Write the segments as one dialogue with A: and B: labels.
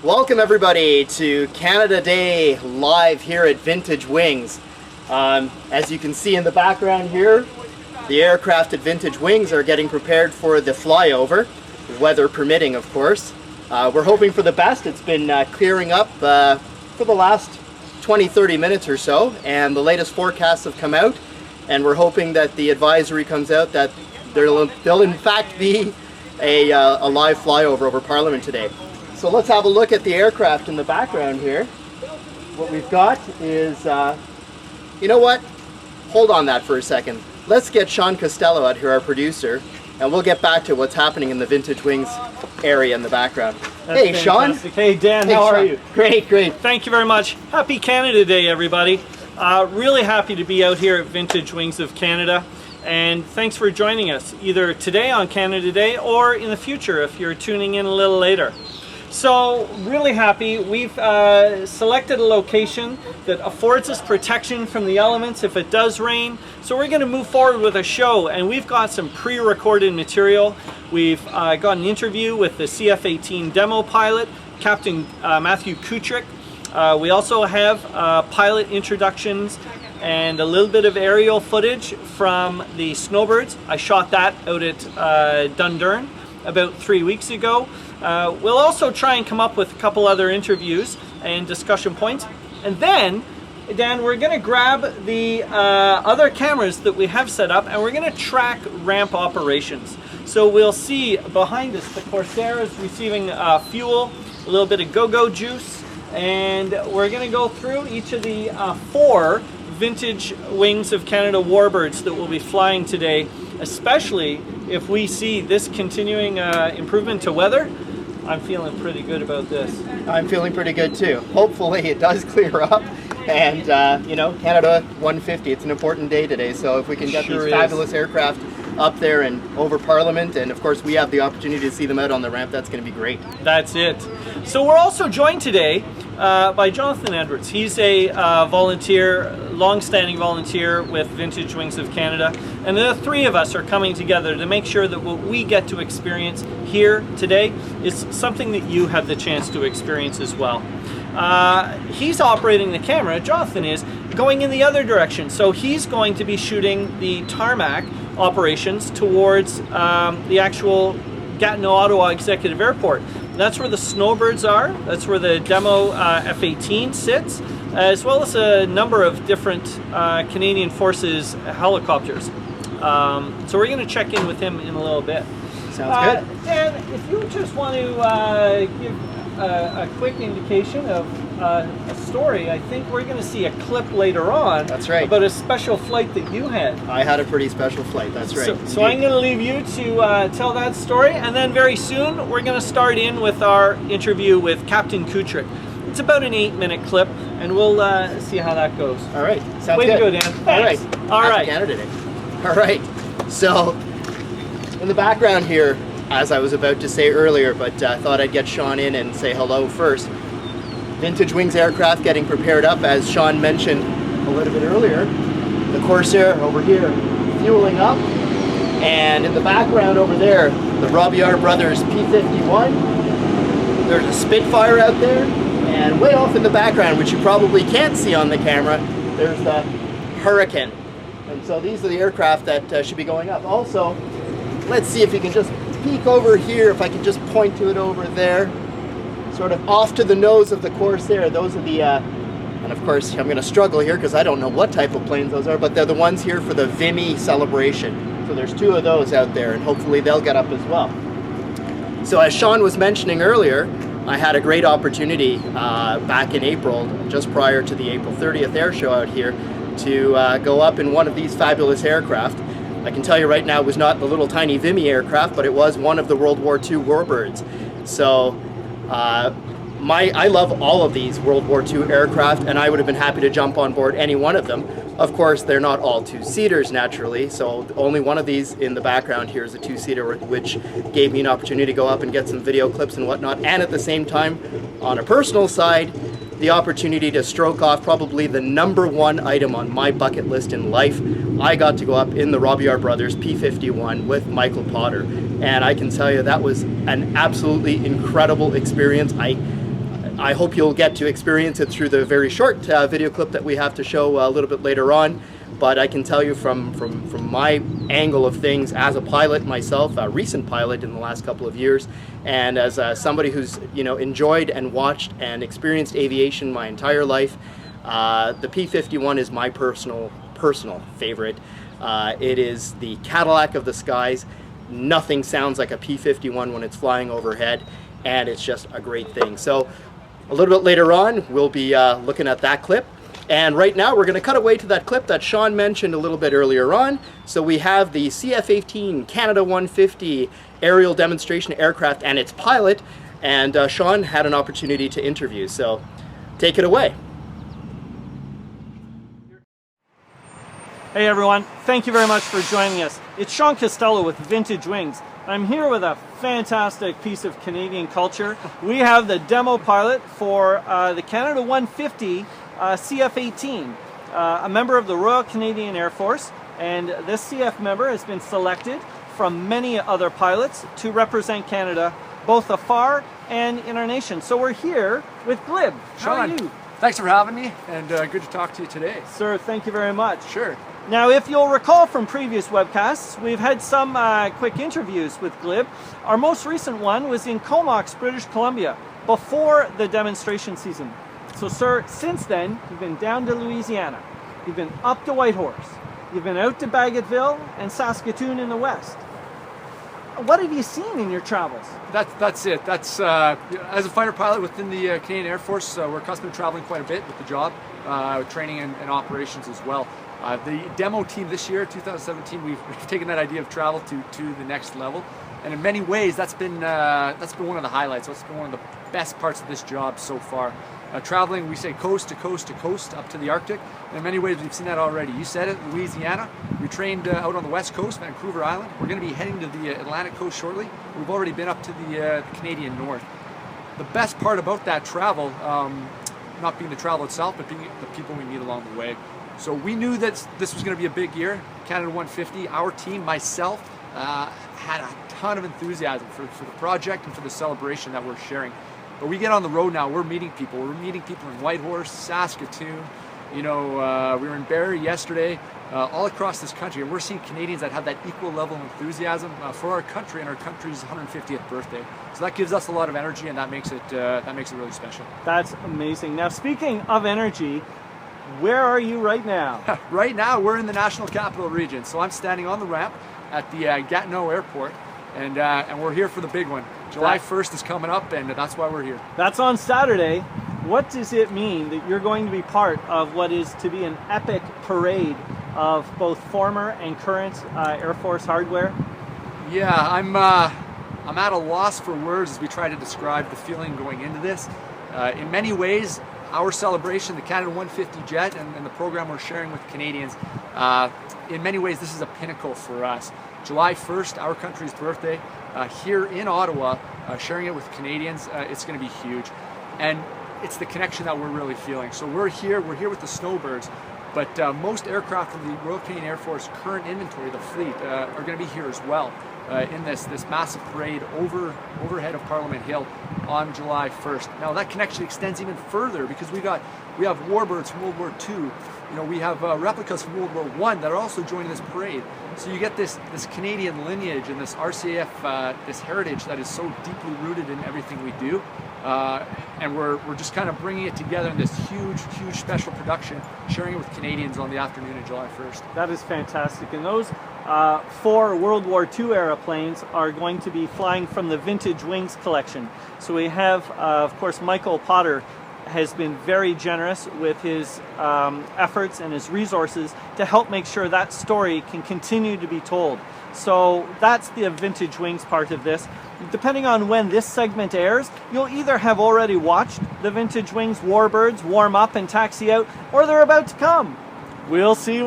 A: Welcome everybody to Canada Day live here at Vintage Wings. As you can see in the background here, the aircraft at Vintage Wings are getting prepared for the flyover, weather permitting of course. We're hoping for the best. It's been clearing up for the last 20-30 minutes or so, and the latest forecasts have come out, and we're hoping that the advisory comes out that there'll in fact be a live flyover over Parliament today. So let's have a look at the aircraft in the background here. What we've got is, you know what? Hold on that for a second. Let's get Sean Costello out here, our producer, and we'll get back to what's happening in the Vintage Wings area in the background. Hey,
B: fantastic.
A: Sean.
B: Hey, Dan. How are you?
A: Great, great.
B: Thank you very much. Happy Canada Day, everybody. Really happy to be out here at Vintage Wings of Canada. And thanks for joining us, either today on Canada Day or in the future if you're tuning in a little later. So, really happy. We've selected a location that affords us protection from the elements if it does rain. So we're going to move forward with a show, and we've got some pre-recorded material. We've got an interview with the CF-18 demo pilot, Captain Matthew Kutrick. We also have pilot introductions and a little bit of aerial footage from the Snowbirds. I shot that out at Dundurn about 3 weeks ago. We'll also try and come up with a couple other interviews and discussion points. And then, Dan, we're going to grab the other cameras that we have set up, and we're going to track ramp operations. So we'll see behind us the Corsair is receiving fuel, a little bit of go-go juice, and we're going to go through each of the 4 Vintage Wings of Canada warbirds that will be flying today, especially if we see this continuing improvement to weather. I'm feeling pretty good about this.
A: I'm feeling pretty good too. Hopefully it does clear up, and you know, Canada 150, it's an important day today, so if we can get these fabulous aircraft up there and over Parliament, and of course we have the opportunity to see them out on the ramp, that's going to be great.
B: That's it. So we're also joined today by Jonathan Edwards. He's a volunteer, long-standing volunteer with Vintage Wings of Canada, and the 3 of us are coming together to make sure that what we get to experience here today is something that you have the chance to experience as well. He's operating the camera, Jonathan is, going in the other direction, so he's going to be shooting the tarmac operations towards the actual Gatineau-Ottawa Executive Airport. That's where the Snowbirds are, that's where the demo F-18 sits, as well as a number of different Canadian Forces helicopters. So we're going to check in with him in a little bit.
A: Sounds good.
B: Dan, if you just want to give a quick indication of a story, I think we're going to see a clip later on.
A: That's right.
B: About a special flight that you had.
A: I had a pretty special flight, that's right.
B: So I'm going to leave you to tell that story, and then very soon we're going to start in with our interview with Captain Kutrick. It's about an 8-minute clip, and we'll see how that goes.
A: All right, sounds
B: Way
A: good.
B: to go, Dan. Thanks.
A: All right. Canada Day. All right, so in the background here, as I was about to say earlier, but I thought I'd get Sean in and say hello first. Vintage Wings aircraft getting prepared up, as Sean mentioned a little bit earlier. The Corsair over here fueling up, and in the background over there, the Robillard Brothers P-51. There's a Spitfire out there, and way off in the background, which you probably can't see on the camera, there's the Hurricane. And so these are the aircraft that should be going up. Also, let's see if you can just peek over here, if I can just point to it over there, sort of off to the nose of the Corsair. Those are the, and of course I'm going to struggle here because I don't know what type of planes those are, but they're the ones here for the VIMY celebration. So there's 2 of those out there, and hopefully they'll get up as well. So as Sean was mentioning earlier, I had a great opportunity back in April, just prior to the April 30th air show out here, to go up in one of these fabulous aircraft. I can tell you right now it was not the little tiny VIMY aircraft, but it was one of the World War II warbirds. So I love all of these World War II aircraft, and I would have been happy to jump on board any one of them. Of course, they're not all 2-seaters naturally, so only one of these in the background here is a 2-seater, which gave me an opportunity to go up and get some video clips and whatnot, and at the same time, on a personal side, the opportunity to stroke off probably the #1 item on my bucket list in life. I got to go up in the Robillard Brothers P-51 with Michael Potter, and I can tell you that was an absolutely incredible experience. I hope you'll get to experience it through the very short video clip that we have to show a little bit later on. But I can tell you from my angle of things as a pilot myself, a recent pilot in the last couple of years, and as somebody who's enjoyed and watched and experienced aviation my entire life, the P-51 is my personal favorite. It is the Cadillac of the skies. Nothing sounds like a P-51 when it's flying overhead, and it's just a great thing. So a little bit later on, we'll be looking at that clip. And right now, we're going to cut away to that clip that Sean mentioned a little bit earlier on. So we have the CF-18 Canada 150 aerial demonstration aircraft and its pilot, and Sean had an opportunity to interview. So take it away.
B: Hey everyone, thank you very much for joining us. It's Sean Costello with Vintage Wings. I'm here with a fantastic piece of Canadian culture. We have the demo pilot for the Canada 150 CF-18, a member of the Royal Canadian Air Force, and this CF member has been selected from many other pilots to represent Canada both afar and in our nation. So we're here with Glib. How are you?
C: Thanks for having me, and good to talk to you today.
B: Sir, thank you very much.
C: Sure.
B: Now, if you'll recall from previous webcasts, we've had some quick interviews with Glib. Our most recent one was in Comox, British Columbia, before the demonstration season. So, sir, since then, you've been down to Louisiana, you've been up to Whitehorse, you've been out to Bagotville and Saskatoon in the west. What have you seen in your travels?
C: That's it. That's as a fighter pilot within the Canadian Air Force, we're accustomed to traveling quite a bit with the job, training and operations as well. The demo team this year, 2017, we've taken that idea of travel to the next level, and in many ways, that's been one of the highlights. That's been one of the best parts of this job so far. Traveling, we say coast to coast to coast up to the Arctic. And in many ways, we've seen that already. You said it, Louisiana. We trained out on the west coast, Vancouver Island. We're going to be heading to the Atlantic coast shortly. We've already been up to the Canadian North. The best part about that travel, not being the travel itself, but being the people we meet along the way. So we knew that this was going to be a big year. Canada 150, our team, myself, had a ton of enthusiasm for the project and for the celebration that we're sharing. But we get on the road now, we're meeting people. We're meeting people in Whitehorse, Saskatoon, we were in Barrie yesterday, all across this country, and we're seeing Canadians that have that equal level of enthusiasm for our country and our country's 150th birthday. So that gives us a lot of energy, and that makes it really special.
B: That's amazing. Now, speaking of energy, where are you right now?
C: Right now, we're in the National Capital Region. So I'm standing on the ramp at the Gatineau Airport, and we're here for the big one. July 1st is coming up, and that's why we're here.
B: That's on Saturday. What does it mean that you're going to be part of what is to be an epic parade of both former and current Air Force hardware?
C: Yeah, I'm at a loss for words as we try to describe the feeling going into this. In many ways, our celebration, the Canada 150 jet, and the program we're sharing with Canadians, in many ways, this is a pinnacle for us. July 1st, our country's birthday, here in Ottawa, sharing it with Canadians, it's going to be huge. And it's the connection that we're really feeling. So we're here with the Snowbirds, but most aircraft from the Royal Canadian Air Force current inventory, the fleet, are going to be here as well in this massive parade overhead of Parliament Hill on July 1st. Now that connection extends even further because we have warbirds from World War II. We have replicas from World War I that are also joining this parade. So you get this Canadian lineage and this RCAF, this heritage that is so deeply rooted in everything we do. And we're just kind of bringing it together in this huge special production, sharing it with Canadians on the afternoon of July 1st.
B: That is fantastic. And those 4 World War II era planes are going to be flying from the Vintage Wings collection. So we have, of course, Michael Potter has been very generous with his efforts and his resources to help make sure that story can continue to be told. So that's the Vintage Wings part of this. Depending on when this segment airs, you'll either have already watched the Vintage Wings Warbirds warm up and taxi out, or they're about to come. We'll see.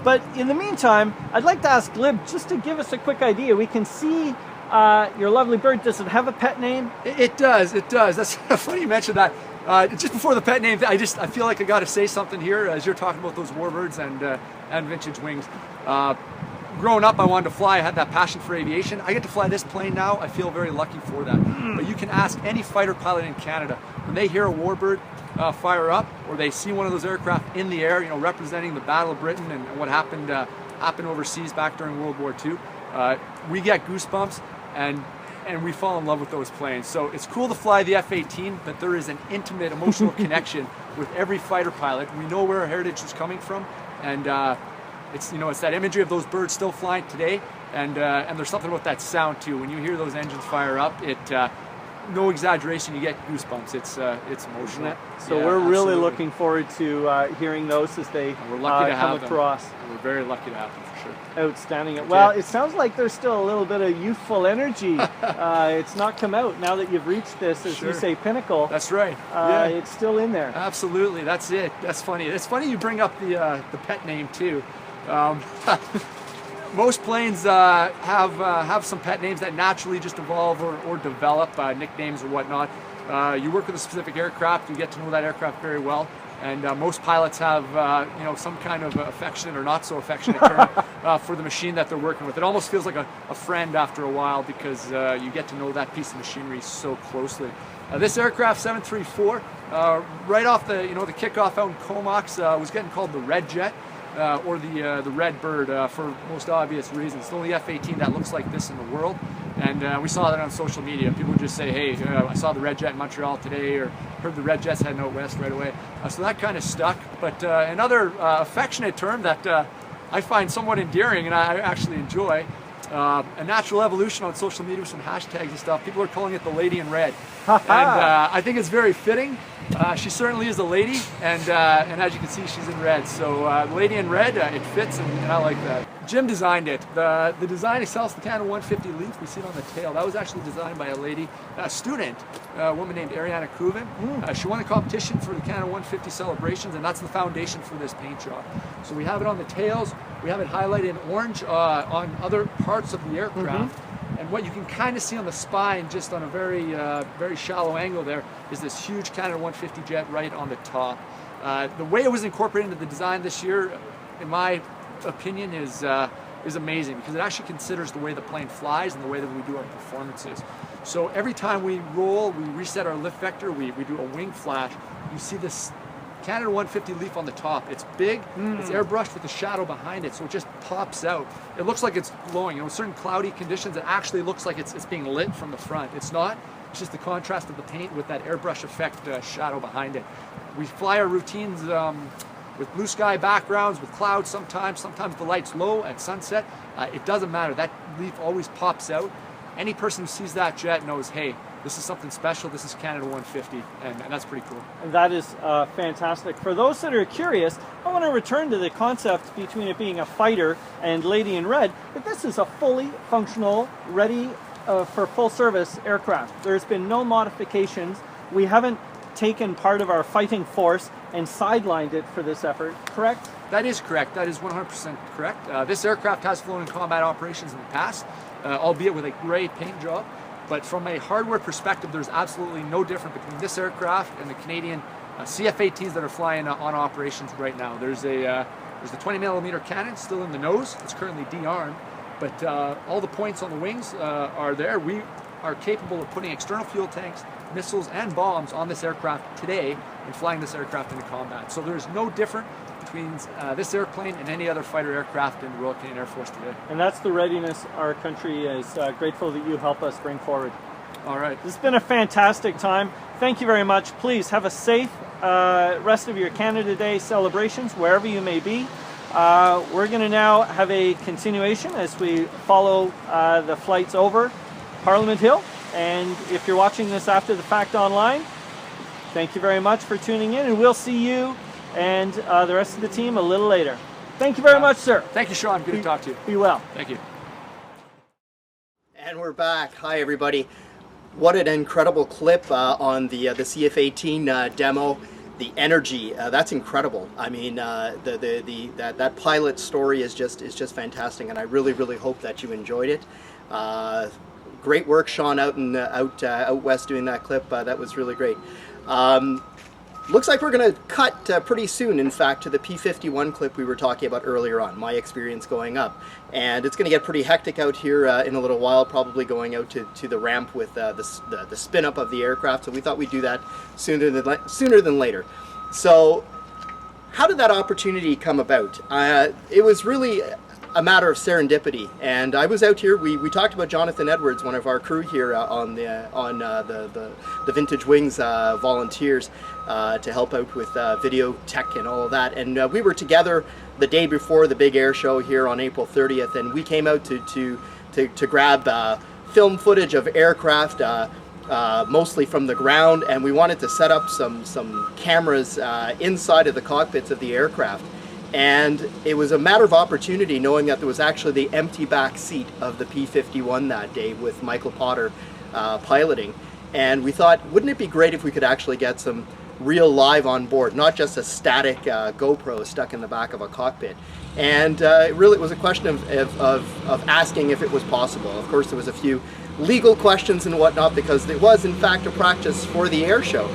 B: But in the meantime, I'd like to ask Glib just to give us a quick idea. We can see your lovely bird. Does it have a pet name?
C: It does. That's funny you mentioned that. Just before the pet name, I feel like I got to say something here as you're talking about those warbirds and Vintage Wings. growing up, I wanted to fly. I had that passion for aviation. I get to fly this plane now. I feel very lucky for that. But you can ask any fighter pilot in Canada, when they hear a warbird fire up, or they see one of those aircraft in the air, you know, representing the Battle of Britain and what happened overseas back during World War II, we get goosebumps and we fall in love with those planes. So it's cool to fly the F-18, but there is an intimate emotional connection with every fighter pilot. We know where our heritage is coming from, and it's, you know, it's that imagery of those birds still flying today, and there's something about that sound too. When you hear those engines fire up, it no exaggeration, you get goosebumps. It's emotional.
B: So
C: yeah,
B: we're really
C: absolutely.
B: looking forward to hearing those as they
C: We're lucky to
B: come
C: have them.
B: across.
C: We're very lucky to have them, for sure.
B: Outstanding. Well, it sounds like there's still a little bit of youthful energy. It's not come out now that you've reached this, as you say, pinnacle.
C: That's right. Yeah.
B: It's still in there.
C: Absolutely. That's it. That's funny. It's funny you bring up the pet name too. Most planes have some pet names that naturally just evolve or develop, nicknames or whatnot. You work with a specific aircraft, you get to know that aircraft very well, and most pilots have you know, some kind of affectionate or not so affectionate term for the machine that they're working with. It almost feels like a friend after a while, because you get to know that piece of machinery so closely. This aircraft, 734, right off the kickoff out in Comox, was getting called the Red Jet. Or the Red Bird for most obvious reasons. It's the only F-18 that looks like this in the world, and we saw that on social media. People would just say, hey, I saw the Red Jet in Montreal today, or heard the Red Jet's heading out west right away. So that kind of stuck. But another affectionate term that I find somewhat endearing and I actually enjoy, a natural evolution on social media with some hashtags and stuff. People are calling it the Lady in Red. And I think it's very fitting. She certainly is a lady, and as you can see, she's in red. So Lady in Red, it fits, and I like that. Jim designed it. The design itself is the Canada 150 Leaf. We see it on the tail. That was actually designed by a student, a woman named Ariana Kuvan. She won a competition for the Canada 150 celebrations, and that's the foundation for this paint job. So we have it on the tails. We have it highlighted in orange on other parts of the aircraft. And what you can kind of see on the spine, just on a very shallow angle there, is this huge Canada 150 jet right on the top. The way it was incorporated into the design this year, in my opinion, is amazing, because it actually considers the way the plane flies and the way that we do our performances. So every time we roll, we reset our lift vector, we do a wing flash, you see this Canada 150 Leaf on the top. It's big, it's airbrushed with the shadow behind it, so it just pops out. It looks like it's glowing. You know, in certain cloudy conditions, it actually looks like it's being lit from the front. It's not. It's just the contrast of the paint with that airbrush effect shadow behind it. We fly our routines with blue sky backgrounds, with clouds sometimes the light's low at sunset. It doesn't matter. That leaf always pops out. Any person who sees that jet knows, hey, this is something special. This is Canada 150, and that's pretty cool.
B: And that is fantastic. For those that are curious, I want to return to the concept between it being a fighter and Lady in Red, but this is a fully functional, ready for full service aircraft. There's been no modifications. We haven't taken part of our fighting force and sidelined it for this effort, correct?
C: That is correct. That is 100% correct. This aircraft has flown in combat operations in the past, albeit with a gray paint job. But from a hardware perspective, there's absolutely no difference between this aircraft and the Canadian CF-18s that are flying on operations right now. There's the 20mm cannon still in the nose. It's currently de-armed, but all the points on the wings are there. We are capable of putting external fuel tanks, missiles, and bombs on this aircraft today and flying this aircraft into combat. So there's no difference between this airplane and any other fighter aircraft in the Royal Canadian Air Force today.
B: And that's the readiness our country is grateful that you help us bring forward.
C: All right.
B: This has been a fantastic time. Thank you very much. Please have a safe rest of your Canada Day celebrations, wherever you may be. We're going to now have a continuation as we follow the flights over Parliament Hill. And if you're watching this after the fact online, thank you very much for tuning in, and we'll see you and the rest of the team a little later. Thank you very much, sir.
C: Thank you, Sean. Good to talk to you.
B: Be well.
C: Thank you.
A: And we're back. Hi, everybody. What an incredible clip on the CF-18 demo. The energy, that's incredible. I mean, that pilot story is just fantastic, and I really hope that you enjoyed it. Great work, Sean, out west doing that clip. That was really great. looks like we're going to cut pretty soon, in fact, to the P-51 clip we were talking about earlier on, my experience going up. And it's going to get pretty hectic out here in a little while, probably going out to the ramp with the spin up of the aircraft. So we thought we'd do that sooner than later. So how did that opportunity come about? It was really a matter of serendipity, and I was out here. We talked about Jonathan Edwards, one of our crew here on the Vintage Wings volunteers to help out with video tech and all of that. And we were together the day before the big air show here on April 30th, and we came out to grab film footage of aircraft, mostly from the ground, and we wanted to set up some cameras inside of the cockpits of the aircraft. And it was a matter of opportunity, knowing that there was actually the empty back seat of the P-51 that day with Michael Potter piloting. And we thought, wouldn't it be great if we could actually get some real live on board, not just a static GoPro stuck in the back of a cockpit. And it really was a question of asking if it was possible. Of course, there was a few legal questions and whatnot, because it was in fact a practice for the air show.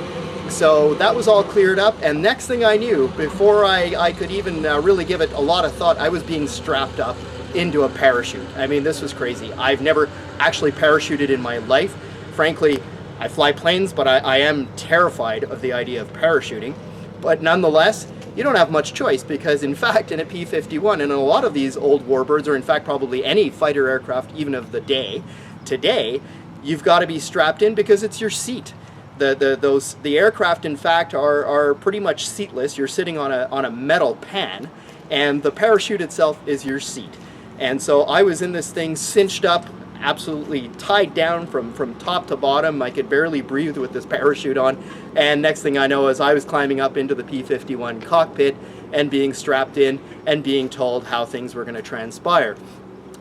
A: So that was all cleared up, and next thing I knew, before I could even really give it a lot of thought, I was being strapped up into a parachute. I mean, this was crazy. I've never actually parachuted in my life. Frankly, I fly planes, but I am terrified of the idea of parachuting. But nonetheless, you don't have much choice, because in fact, in a P-51 and in a lot of these old warbirds, or in fact probably any fighter aircraft even of the day, today, you've got to be strapped in because it's your seat. The aircraft, in fact, are pretty much seatless. You're sitting on a metal pan, and the parachute itself is your seat. And so I was in this thing cinched up, absolutely tied down from top to bottom. I could barely breathe with this parachute on. And next thing I know is I was climbing up into the P-51 cockpit and being strapped in and being told how things were going to transpire.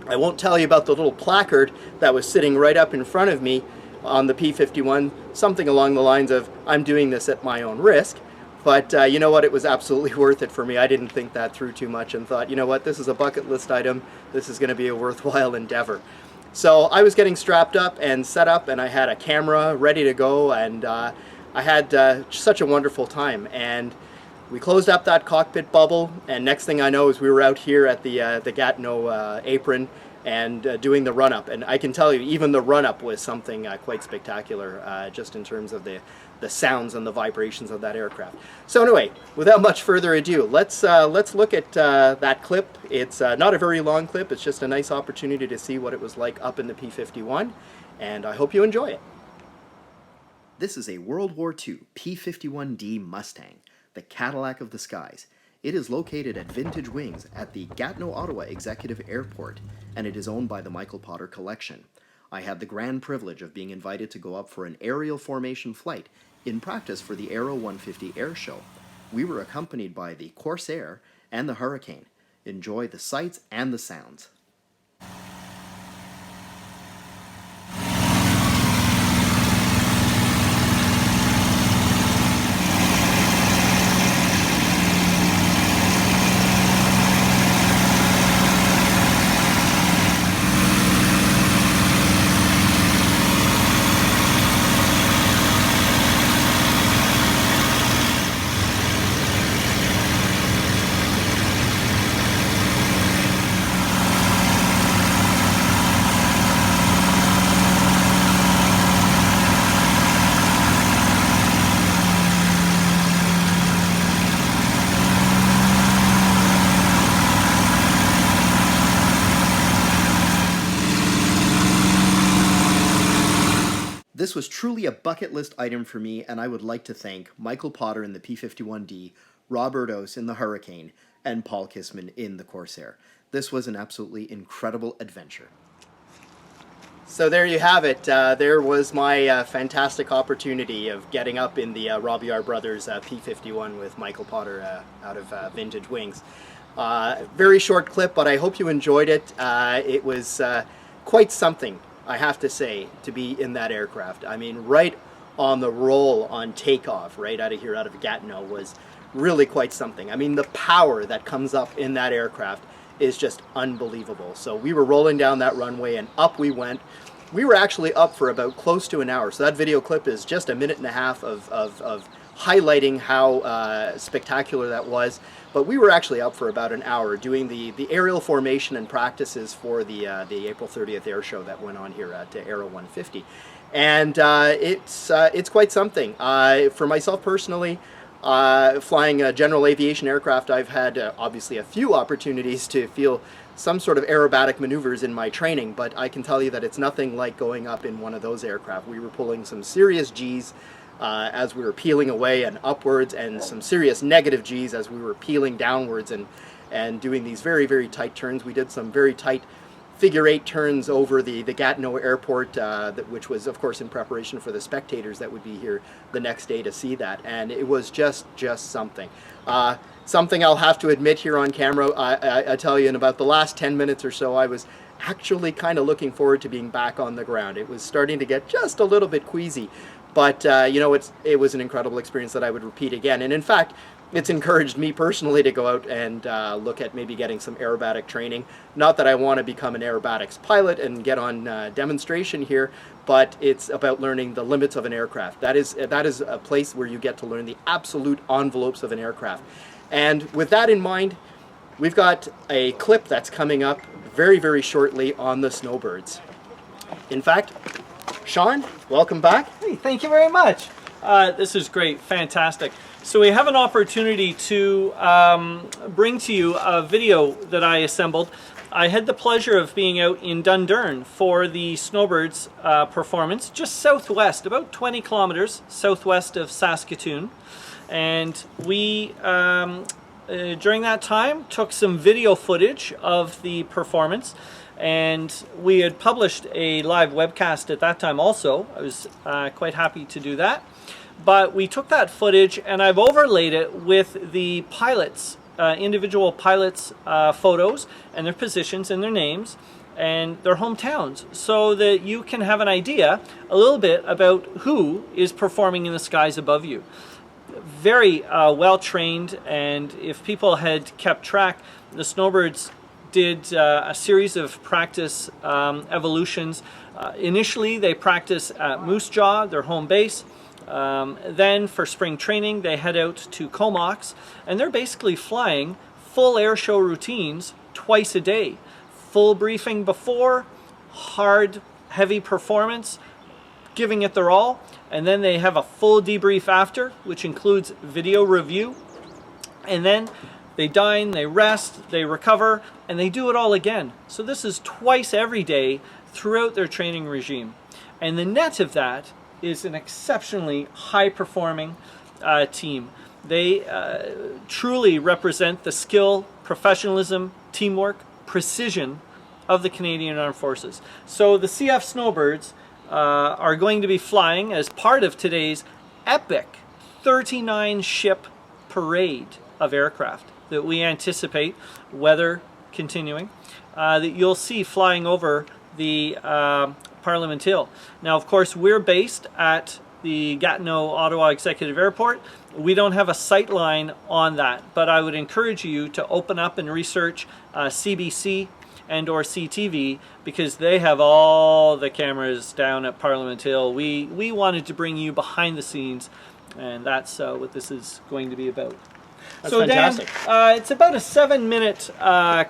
A: I won't tell you about the little placard that was sitting right up in front of me on the P-51, something along the lines of, I'm doing this at my own risk. But you know what, it was absolutely worth it for me. I didn't think that through too much and thought, you know what, this is a bucket list item. This is going to be a worthwhile endeavor. So I was getting strapped up and set up, and I had a camera ready to go, and I had such a wonderful time. And we closed up that cockpit bubble, and next thing I know is we were out here at the Gatineau apron and doing the run-up. And I can tell you, even the run-up was something quite spectacular, just in terms of the sounds and the vibrations of that aircraft. So anyway, without much further ado, let's look at that clip. It's not a very long clip. It's just a nice opportunity to see what it was like up in the P-51, and I hope you enjoy it. This is a World War II P-51D Mustang, the Cadillac of the skies. It is located at Vintage Wings at the Gatineau-Ottawa Executive Airport, and it is owned by the Michael Potter Collection. I had the grand privilege of being invited to go up for an aerial formation flight in practice for the Aero 150 Air Show. We were accompanied by the Corsair and the Hurricane. Enjoy the sights and the sounds. This was truly a bucket list item for me, and I would like to thank Michael Potter in the P-51D, Robert Ose in the Hurricane, and Paul Kissman in the Corsair. This was an absolutely incredible adventure. So there you have it. There was my fantastic opportunity of getting up in the Robillard Brothers P-51 with Michael Potter out of Vintage Wings. Very short clip, but I hope you enjoyed it. It was quite something, I have to say, to be in that aircraft. I mean, right on the roll on takeoff, right out of here, out of Gatineau, was really quite something. I mean, the power that comes up in that aircraft is just unbelievable. So we were rolling down that runway and up we went. We were actually up for about close to an hour. So that video clip is just a minute and a half of highlighting how spectacular that was. But we were actually up for about an hour doing the aerial formation and practices for the April 30th air show that went on here at Aero 150. And it's quite something. For myself personally, flying a general aviation aircraft, I've had obviously a few opportunities to feel some sort of aerobatic maneuvers in my training, but I can tell you that it's nothing like going up in one of those aircraft. We were pulling some serious G's as we were peeling away and upwards, and some serious negative G's as we were peeling downwards and doing these very, very tight turns. We did some very tight figure 8 turns over the Gatineau Airport, which was of course in preparation for the spectators that would be here the next day to see that, and it was just something. Something I'll have to admit here on camera, I tell you, in about the last 10 minutes or so, I was actually kind of looking forward to being back on the ground. It was starting to get just a little bit queasy, but you know, it was an incredible experience that I would repeat again. And in fact, it's encouraged me personally to go out and look at maybe getting some aerobatic training. Not that I want to become an aerobatics pilot and get on demonstration here, but it's about learning the limits of an aircraft. That is a place where you get to learn the absolute envelopes of an aircraft. And with that in mind, we've got a clip that's coming up very, very shortly on the Snowbirds. In fact, Sean, welcome back.
B: Hey, thank you very much. This is great, fantastic. So we have an opportunity to bring to you a video that I assembled. I had the pleasure of being out in Dundurn for the Snowbirds performance, just southwest, about 20 kilometers southwest of Saskatoon. And we, during that time, took some video footage of the performance, and we had published a live webcast at that time also. I was quite happy to do that. But we took that footage and I've overlaid it with the pilots, individual pilots' photos and their positions and their names and their hometowns, so that you can have an idea a little bit about who is performing in the skies above you. Very well trained, and if people had kept track, the Snowbirds did a series of practice evolutions. Initially they practice at Moose Jaw, their home base. Then for spring training they head out to Comox, and they're basically flying full air show routines twice a day. Full briefing before, hard, heavy performance, giving it their all, and then they have a full debrief after, which includes video review, and then they dine, they rest, they recover, and they do it all again. So this is twice every day throughout their training regime. And the net of that is an exceptionally high-performing team. They truly represent the skill, professionalism, teamwork, precision of the Canadian Armed Forces. So the CF Snowbirds are going to be flying as part of today's epic 39-ship parade of aircraft that we anticipate, weather continuing, that you'll see flying over the Parliament Hill. Now, of course, we're based at the Gatineau-Ottawa Executive Airport. We don't have a sight line on that, but I would encourage you to open up and research CBC and or CTV, because they have all the cameras down at Parliament Hill. We wanted to bring you behind the scenes, and that's what this is going to be about.
A: That's
B: so
A: fantastic.
B: Dan, it's about a 7-minute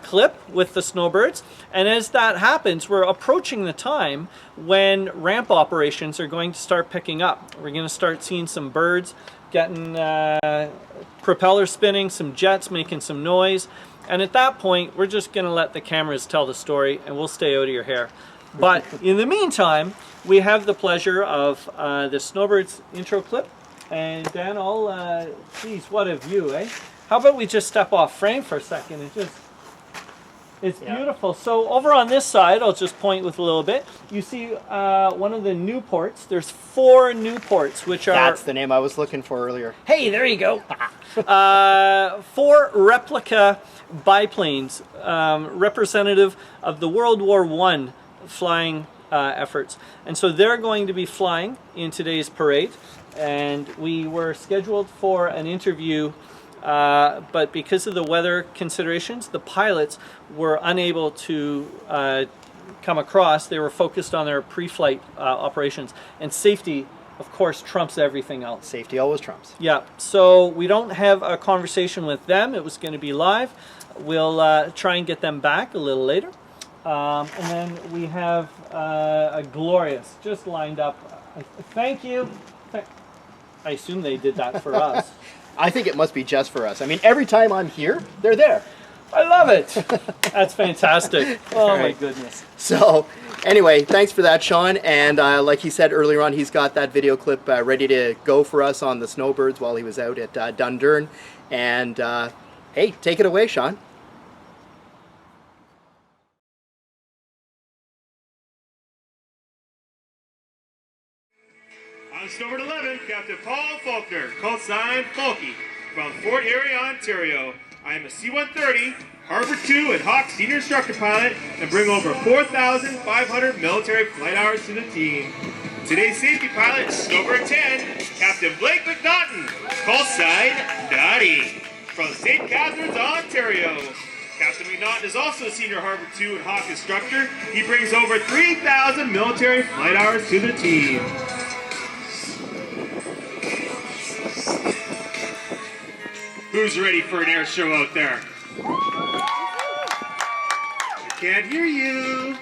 B: clip with the Snowbirds, and as that happens, we're approaching the time when ramp operations are going to start picking up. We're going to start seeing some birds getting propeller spinning, some jets making some noise, and at that point we're just going to let the cameras tell the story and we'll stay out of your hair. But in the meantime, we have the pleasure of the Snowbirds intro clip. And Dan, geez, what a view, eh? How about we just step off frame for a second and it's beautiful. So over on this side, I'll just point with a little bit. You see one of the Newports. There's 4 Newports, which are...
A: That's the name I was looking for earlier.
B: Hey, there you go. 4 replica biplanes, representative of the World War I flying efforts. And so they're going to be flying in today's parade. And we were scheduled for an interview, but because of the weather considerations, the pilots were unable to come across. They were focused on their pre-flight operations, and safety of course, trumps everything else.
A: Safety always trumps.
B: Yeah, so we don't have a conversation with them. It was going to be live. We'll try and get them back a little later. And then we have a glorious, just lined up. Thank you. I assume they did that for us.
A: I think it must be just for us. I mean, every time I'm here, they're there.
B: I love it. That's fantastic. Oh
A: All
B: my
A: right.
B: goodness.
A: So anyway, thanks for that, Sean. And like he said earlier on, he's got that video clip ready to go for us on the Snowbirds while he was out at Dundurn. And hey, take it away, Sean.
D: On Snowbird 11, Captain Paul Faulkner, call sign Falky, from Fort Erie, Ontario. I am a C-130, Harbor 2 and Hawk Senior Instructor Pilot, and bring over 4,500 military flight hours to the team. Today's safety pilot is Snowbird 10, Captain Blake McNaughton, call sign Dottie, from St. Catharines, Ontario. Captain McNaughton is also a Senior Harbor 2 and Hawk Instructor. He brings over 3,000 military flight hours to the team. Who's ready for an air show out there? I can't hear you.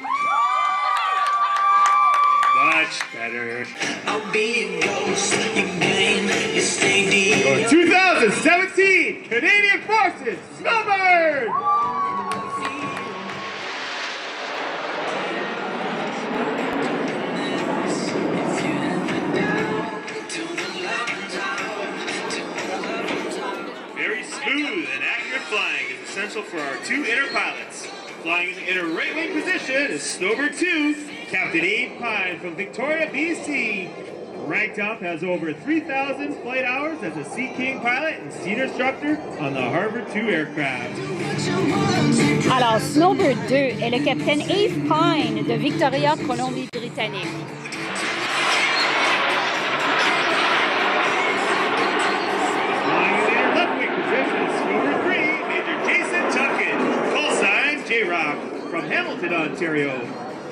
D: Much better.
E: I'll be a ghost, you gain, you stay deep.
D: 2017 Canadian Forces Snowbirds! Very smooth and accurate flying is essential for our two inner pilots. Flying in the inner right wing position is Snowbird 2, Captain Abe Pine from Victoria, BC. Ranked up, has over 3,000 flight hours as a Sea King pilot and senior instructor on the Harbor 2 aircraft.
F: Alors, Snowbird 2 est le capitaine Abe Pine de Victoria, Colombie-Britannique.
D: Flying in the inner left wing position is Snowbird 3, Major Jason Tuckett, call sign J-Rock, from Hamilton, Ontario.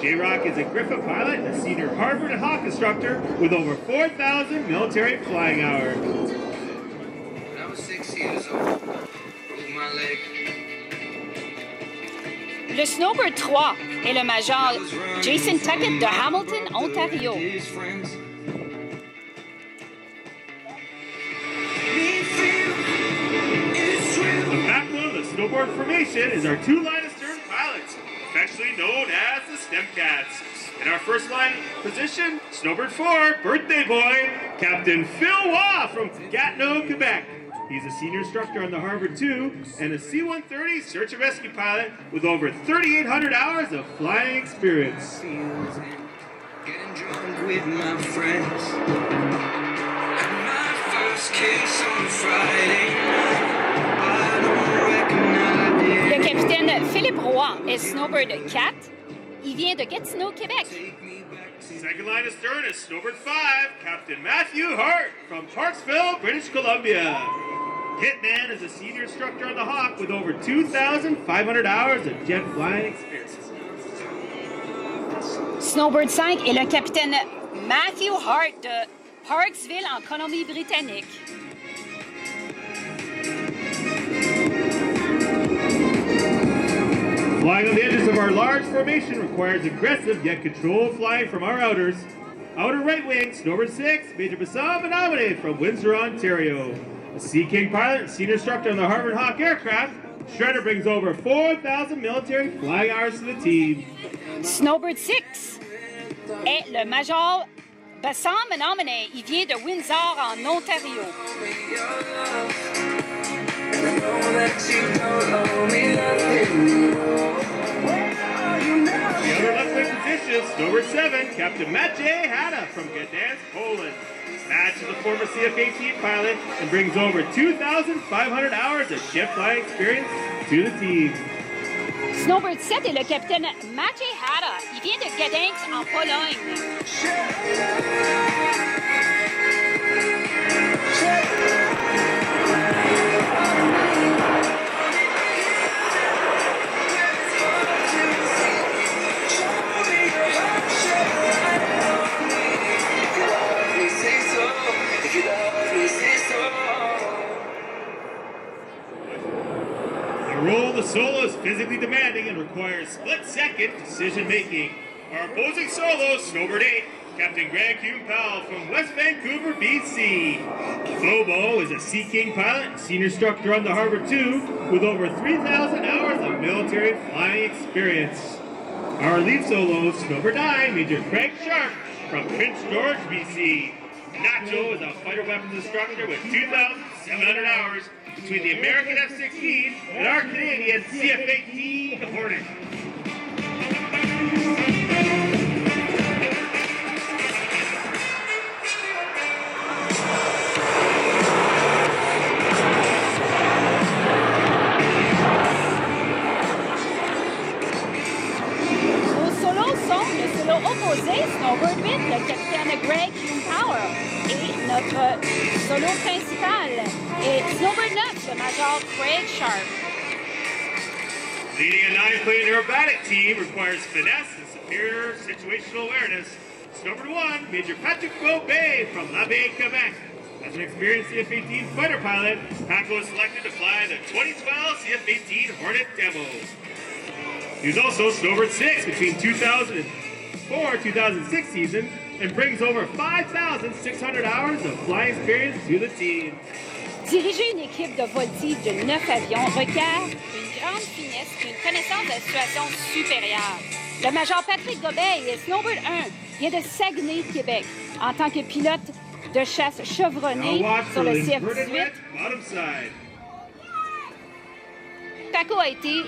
D: J-Rock is a Griffin pilot and a senior Harvard and Hawk instructor with over 4,000 military flying hours.
E: When I was 6 years old, broke my leg.
F: Le Snowbird 3 est le major Jason Tuckett de Hamilton, Ontario.
E: His friends.
D: The backbone of the snowboard formation is our two-line astern pilots, affectionately known as the STEM Cats. In our first line position, Snowbird 4, birthday boy, Captain Phil Waugh from Gatineau, Quebec. He's a senior instructor on the Harvard 2 and a C-130 search and rescue pilot with over 3,800 hours of flying experience.
E: Getting drunk with my friends. Had my first kiss on Friday night. I don't reckon I did.
F: Le capitaine Philippe Roy est Snowbird 4. Il vient de Gatineau, Québec.
D: Second line astern is Snowbird 5, Captain Matthew Hart from Parksville, British Columbia. Hitman is a senior instructor on the Hawk with over 2,500 hours of jet flying experience.
F: Snowbird 5 est le capitaine Matthew Hart de Parksville, en Colombie-Britannique.
D: Flying on the edges of our large formation requires aggressive yet controlled flying from our outers. Outer right wing, Snowbird 6, Major Bassam Manamane from Windsor, Ontario. A Sea King pilot and senior instructor on the Harvard Hawk aircraft, Shredder brings over 4,000 military flying hours to the team.
F: Snowbird 6 est le major Bassam Manamane. Il vient de Windsor, en Ontario.
D: The other left wing position, Snowbird 7, Captain Maciej Hada from Gdansk, Poland. Matt is a former CF-18 pilot and brings over 2,500 hours of jet flying experience to the team.
F: Snowbird 7 est le capitaine Maciej Hada. Il vient de Gdansk, en Pologne.
E: They say
D: The role of the solo is physically demanding and requires split-second decision-making. Our opposing solo, Snowbird 8, Captain Greg Hume-Powell from West Vancouver, BC. Flobo is a Sea King pilot and senior instructor on the Harbor 2 with over 3,000 hours of military flying experience. Our lead solo, Snowbird 9, Major Craig Sharp from Prince George, BC. Nacho is a fighter weapons instructor with 2,700 hours between the American F-16 and our Canadian CF-18 Hornet.
F: Opposé, Snowbird 8, le capitaine Greg Hume-Powell. Et notre solo principal est Snowbird 9, le major Craig Sharp.
D: Leading a 9-plane aerobatic team requires finesse and superior situational awareness. Snowbird 1, Major Patrick Beaubay from La Baie, Quebec. As an experienced CF-18 fighter pilot, Paco was selected to fly the 2012 CF-18 Hornet demo. He was also Snowbird 6 between 2004-2006 season and brings over 5,600 hours of flying experience to the team.
F: Diriger une équipe de voltige de 9 avions requiert une grande finesse et une connaissance de la situation supérieure. Le major Patrick Gobeil est Snowbird 1, vient de Saguenay, Québec, en tant que pilote de chasse chevronné sur le CF-18. Paco a été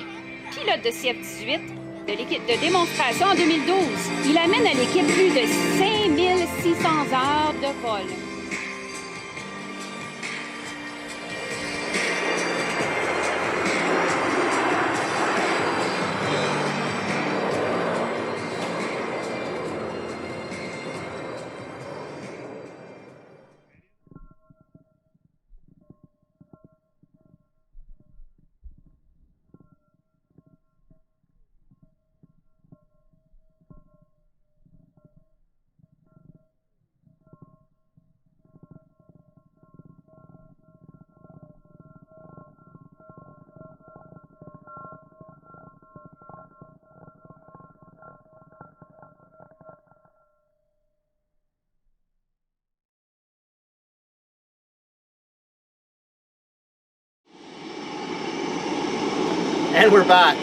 F: pilote de CF-18 de l'équipe de démonstration en 2012. Il amène à l'équipe plus de 5600 heures de vol.
A: And we're back.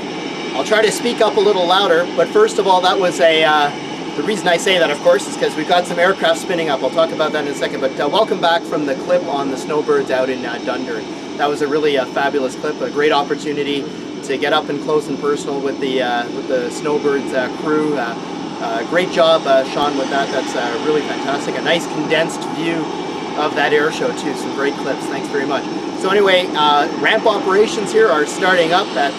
A: I'll try to speak up a little louder, but first of all, that was the reason I say that, of course, is because we've got some aircraft spinning up. I'll talk about that in a second, but welcome back from the clip on the Snowbirds out in Dundurn. That was a really fabulous clip, a great opportunity to get up and close and personal with the Snowbirds crew. Great job, Sean, with that. That's really fantastic. A nice condensed view of that air show too. Some great clips. Thanks very much. So anyway, ramp operations here are starting up at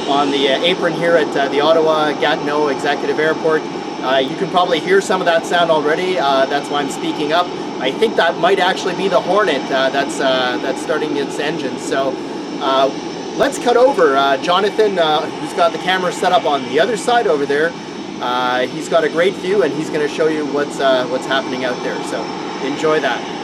A: on the apron here at the Ottawa Gatineau Executive Airport. You can probably hear some of that sound already. That's why I'm speaking up. I think that might actually be the Hornet that's starting its engine. So let's cut over. Jonathan, who's got the camera set up on the other side over there, he's got a great view and he's going to show you what's happening out there. So enjoy that.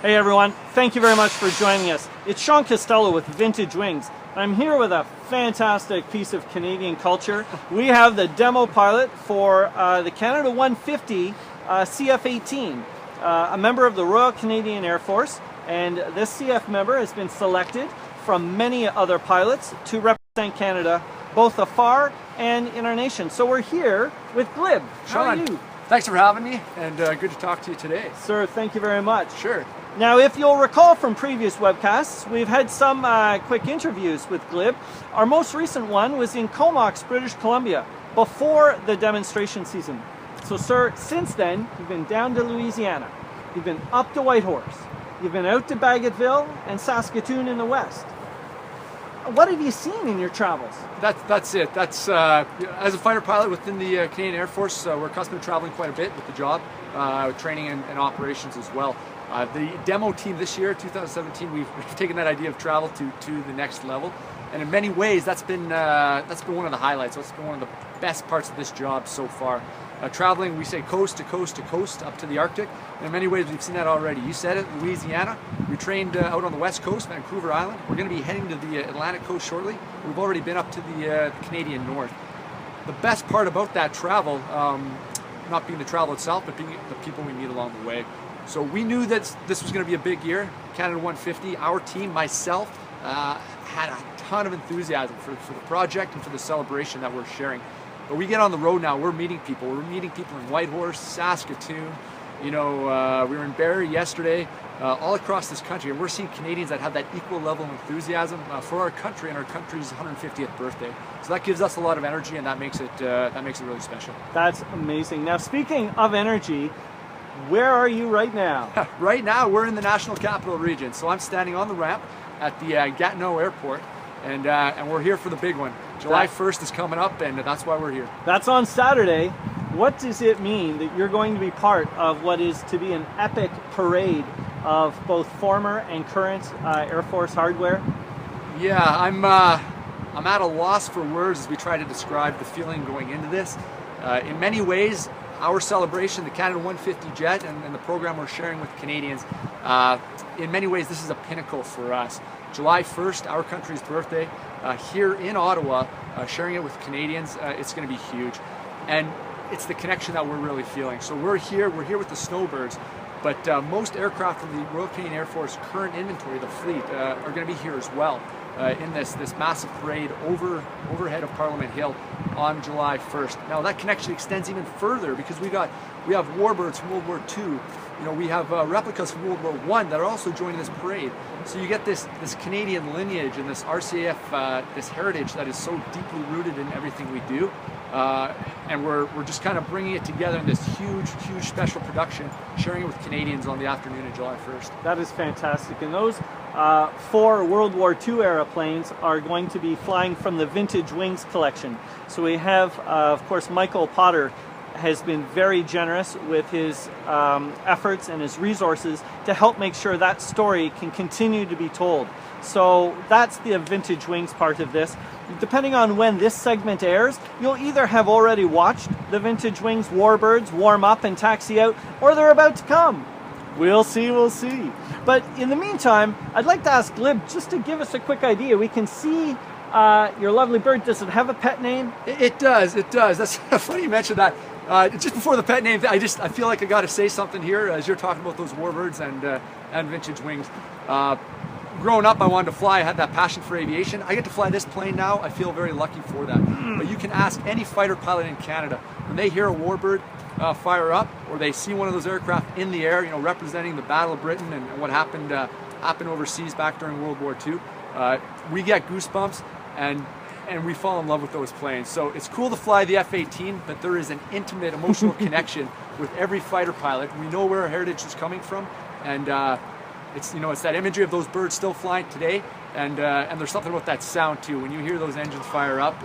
B: Hey everyone, thank you very much for joining us. It's Sean Costello with Vintage Wings. I'm here with a fantastic piece of Canadian culture. We have the demo pilot for the Canada 150 CF-18, a member of the Royal Canadian Air Force, and this CF member has been selected from many other pilots to represent Canada, both afar and in our nation. So we're here with Glib. How are
C: Sean,
B: you?
C: thanks for having me, and good to talk to you today.
B: Sir, thank you very much.
C: Sure.
B: Now, if you'll recall from previous webcasts, we've had some quick interviews with Glib. Our most recent one was in Comox, British Columbia, before the demonstration season. So, sir, since then, you've been down to Louisiana, you've been up to Whitehorse, you've been out to Bagotville and Saskatoon in the west. What have you seen in your travels?
C: That's it. That's as a fighter pilot within the Canadian Air Force, we're accustomed to traveling quite a bit with the job, training and operations as well. The demo team this year, 2017, we've taken that idea of travel to the next level, and in many ways, that's been one of the highlights. That's been one of the best parts of this job so far. Traveling, we say coast to coast to coast up to the Arctic. And in many ways, we've seen that already. You said it, Louisiana. We trained out on the west coast, Vancouver Island. We're going to be heading to the Atlantic coast shortly. We've already been up to the Canadian North. The best part about that travel, not being the travel itself, but being the people we meet along the way. So we knew that this was going to be a big year. Canada 150, our team, myself, had a ton of enthusiasm for the project and for the celebration that we're sharing. But we get on the road now, we're meeting people. We're meeting people in Whitehorse, Saskatoon, we were in Barrie yesterday, all across this country, and we're seeing Canadians that have that equal level of enthusiasm for our country and our country's 150th birthday. So that gives us a lot of energy, and that makes it really special.
B: That's amazing. Now, speaking of energy, where are you right now?
C: Right now, we're in the National Capital Region. So I'm standing on the ramp at the Gatineau Airport, and we're here for the big one. July 1st is coming up, and that's why we're here.
B: That's on Saturday. What does it mean that you're going to be part of what is to be an epic parade of both former and current Air Force hardware?
C: Yeah, I'm at a loss for words as we try to describe the feeling going into this. In many ways, our celebration, the Canada 150 jet, and the program we're sharing with Canadians, in many ways this is a pinnacle for us. July 1st, our country's birthday, here in Ottawa, sharing it with Canadians, it's going to be huge. And it's the connection that we're really feeling. So we're here with the Snowbirds, but most aircraft from the Royal Canadian Air Force current inventory, the fleet, are going to be here as well in this massive parade overhead of Parliament Hill on July 1st. Now that connection extends even further because we have warbirds from World War II. We have replicas from World War I that are also joining this parade. So you get this Canadian lineage and this RCAF, this heritage that is so deeply rooted in everything we do. And we're just kind of bringing it together in this huge special production, sharing it with Canadians on the afternoon of July 1st.
B: That is fantastic. And those 4 World War II era planes are going to be flying from the Vintage Wings collection. So we have, of course, Michael Potter has been very generous with his efforts and his resources to help make sure that story can continue to be told. So that's the Vintage Wings part of this. Depending on when this segment airs, you'll either have already watched the Vintage Wings warbirds warm up and taxi out, or they're about to come. We'll see. But in the meantime, I'd like to ask Glib just to give us a quick idea. We can see your lovely bird. Does it have a pet name?
C: It does. That's funny you mentioned that. Just before the pet name, I feel like I got to say something here as you're talking about those warbirds and Vintage Wings. Growing up, I wanted to fly. I had that passion for aviation. I get to fly this plane now. I feel very lucky for that. But you can ask any fighter pilot in Canada, when they hear a warbird fire up, or they see one of those aircraft in the air, representing the Battle of Britain and what happened overseas back during World War II, we get goosebumps and we fall in love with those planes. So it's cool to fly the F-18, but there is an intimate emotional connection with every fighter pilot. We know where our heritage is coming from, and it's that imagery of those birds still flying today, and there's something about that sound too. When you hear those engines fire up,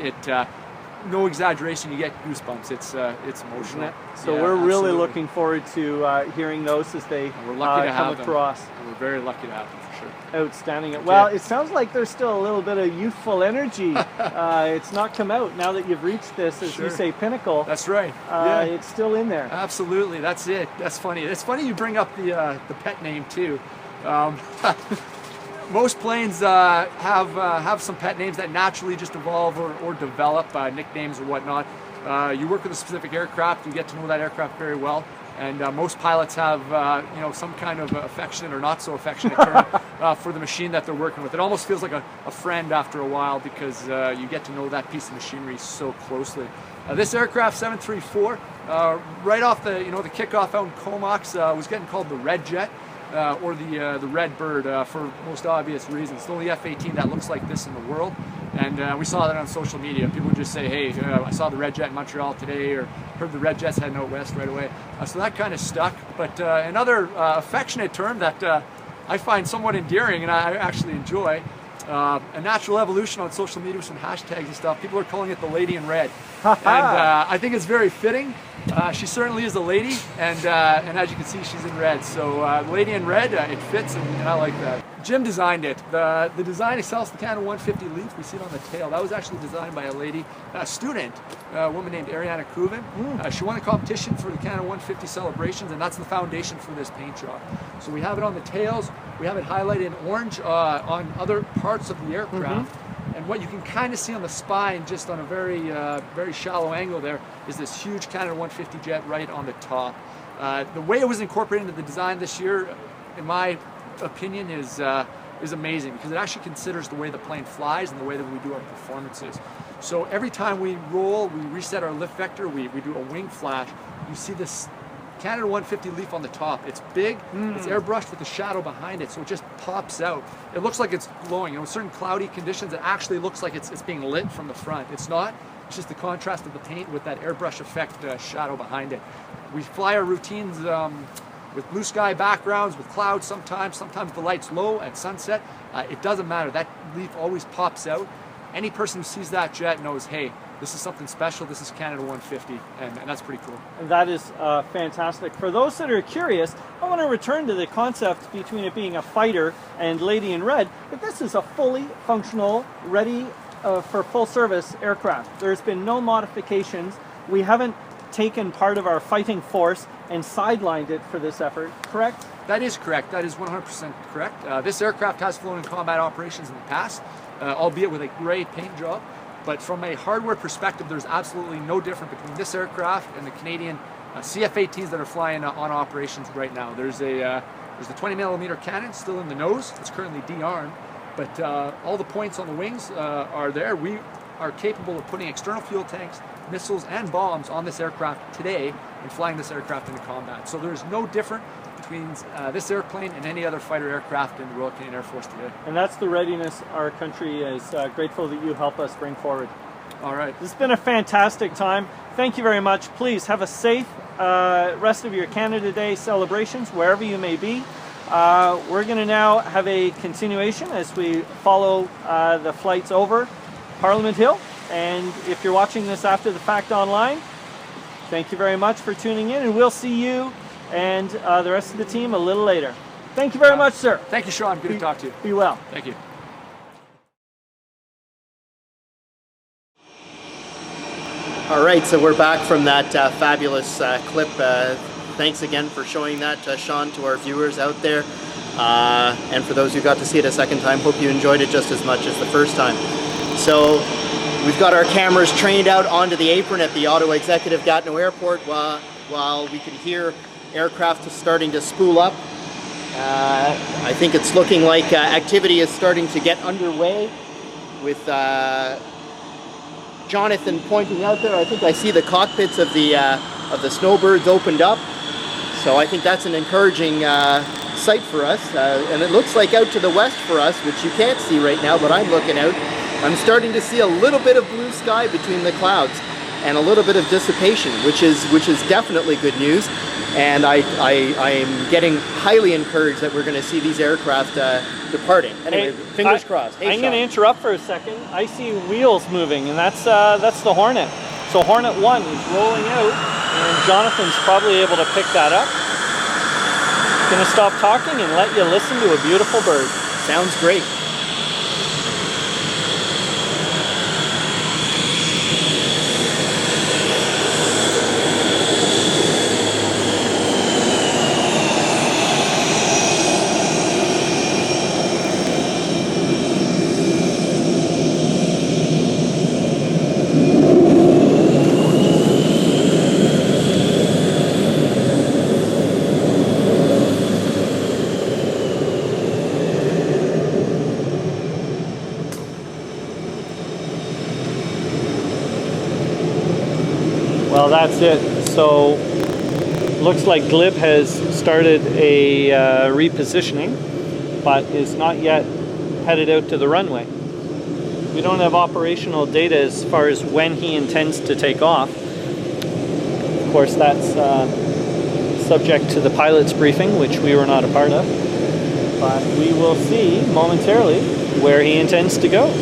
C: no exaggeration, you get goosebumps. It's emotional.
B: So
C: yeah,
B: we're really
C: absolutely.
B: looking forward to hearing those as they
C: We're lucky to
B: come
C: have
B: across.
C: them. We're very lucky to have them for sure.
B: Outstanding. Well, it sounds like there's still a little bit of youthful energy. It's not come out now that you've reached this, as you say, pinnacle.
C: That's right.
B: It's still in there.
C: Absolutely. That's it. That's funny. It's funny you bring up the pet name too. Most planes have some pet names that naturally just evolve or develop, nicknames or whatnot. You work with a specific aircraft, you get to know that aircraft very well, and most pilots have some kind of affectionate or not so affectionate term for the machine that they're working with. It almost feels like a friend after a while because you get to know that piece of machinery so closely. This aircraft, 734, right off the kickoff out in Comox, was getting called the Red Jet. Or the Red Bird for most obvious reasons. It's the only F-18 that looks like this in the world, and we saw that on social media. People would just say, hey, I saw the Red Jet in Montreal today, or heard the Red Jet's heading out west right away. So that kind of stuck. But another affectionate term that I find somewhat endearing and I actually enjoy, a natural evolution on social media with some hashtags and stuff. People are calling it the Lady in Red. And I think it's very fitting. She certainly is a lady, and as you can see, she's in red. So Lady in Red, it fits, and I like that. Jim designed it. The design itself, the Canada 150 Leaf, we see it on the tail. That was actually designed by a student, a woman named Ariana Kuvan. She won a competition for the Canada 150 celebrations, and that's the foundation for this paint job. So we have it on the tails. We have it highlighted in orange on other parts of the aircraft. And what you can kind of see on the spine, just on a very shallow angle there, is this huge Canada 150 jet right on the top. The way it was incorporated into the design this year, in my opinion, is amazing because it actually considers the way the plane flies and the way that we do our performances. So every time we roll, we reset our lift vector, we do a wing flash, you see this Canada 150 Leaf on the top. It's big, it's airbrushed with the shadow behind it, so it just pops out. It looks like it's glowing. In certain cloudy conditions, it actually looks like it's being lit from the front. It's not. It's just the contrast of the paint with that airbrush effect shadow behind it. We fly our routines with blue sky backgrounds, with clouds sometimes the light's low at sunset. It doesn't matter. That Leaf always pops out. Any person who sees that jet knows, hey, this is something special. This is Canada 150, and that's pretty cool.
B: And that is fantastic. For those that are curious, I want to return to the concept between it being a fighter and Lady in Red, but this is a fully functional, ready for full service aircraft. There's been no modifications. We haven't taken part of our fighting force and sidelined it for this effort, correct?
C: That is correct. That is 100% correct. This aircraft has flown in combat operations in the past, albeit with a gray paint job. But from a hardware perspective, there's absolutely no difference between this aircraft and the Canadian CF-18s that are flying on operations right now. There's the 20mm cannon still in the nose. It's currently de-armed, but all the points on the wings are there. We are capable of putting external fuel tanks, missiles, and bombs on this aircraft today and flying this aircraft into combat. So there's no difference between this airplane and any other fighter aircraft in the Royal Canadian Air Force today.
B: And that's the readiness our country is grateful that you help us bring forward.
C: All right.
B: This has been a fantastic time. Thank you very much. Please have a safe rest of your Canada Day celebrations, wherever you may be. We're going to now have a continuation as we follow the flights over Parliament Hill. And if you're watching this after the fact online, thank you very much for tuning in, and we'll see you and the rest of the team a little later. Thank you very much, sir.
C: Thank you, Sean. Good to talk to you.
B: Be well.
C: Thank you.
A: All right, so we're back from that fabulous clip. Thanks again for showing that, Sean, to our viewers out there. And for those who got to see it a second time, hope you enjoyed it just as much as the first time. So we've got our cameras trained out onto the apron at the Ottawa Executive Gatineau Airport while we can hear aircraft starting to spool up. I think it's looking like activity is starting to get underway with Jonathan pointing out there. I think I see the cockpits of the Snowbirds opened up. So I think that's an encouraging sight for us. And it looks like out to the west for us, which you can't see right now, but I'm looking out. I'm starting to see a little bit of blue sky between the clouds and a little bit of dissipation, which is definitely good news. And I am getting highly encouraged that we're going to see these aircraft departing. Anyway, fingers crossed. Hey,
B: I'm going to interrupt for a second. I see wheels moving, and that's the Hornet. So Hornet 1 is rolling out, and Jonathan's probably able to pick that up. Going to stop talking and let you listen to a beautiful bird.
A: Sounds great.
B: Well, that's it. So looks like Glib has started a repositioning, but is not yet headed out to the runway. We don't have operational data as far as when he intends to take off. Of course, that's subject to the pilot's briefing, which we were not a part of. But we will see momentarily where he intends to go.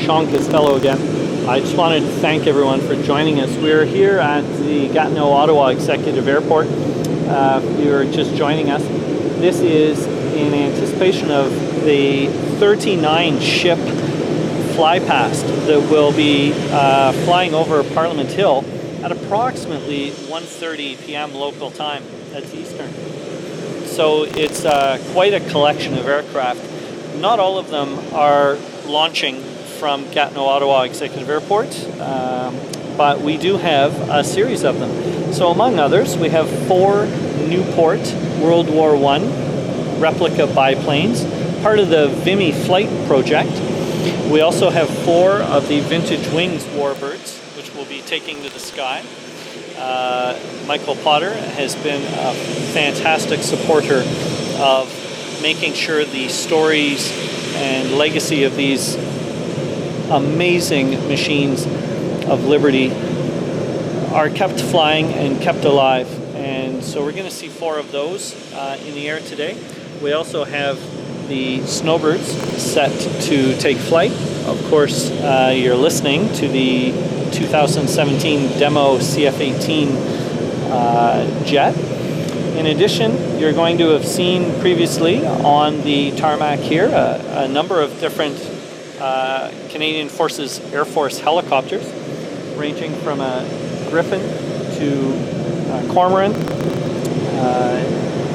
B: Sean Costello again. I just wanted to thank everyone for joining us. We're here at the Gatineau-Ottawa Executive Airport. If you're just joining us, this is in anticipation of the 39 ship flypast that will be flying over Parliament Hill at approximately 1:30 p.m. local time. That's Eastern. So it's quite a collection of aircraft. Not all of them are launching from Gatineau-Ottawa Executive Airport, but we do have a series of them. So among others, we have 4 Newport World War I replica biplanes, part of the VIMY Flight project. We also have 4 of the Vintage Wings warbirds, which will be taking to the sky. Michael Potter has been a fantastic supporter of making sure the stories and legacy of these amazing machines of liberty are kept flying and kept alive. And so we're going to see 4 of those in the air today. We also have the Snowbirds set to take flight. Of course, you're listening to the 2017 demo CF-18 jet. In addition, you're going to have seen previously on the tarmac here a number of different Canadian Forces Air Force helicopters, ranging from a Griffin to a Cormorant.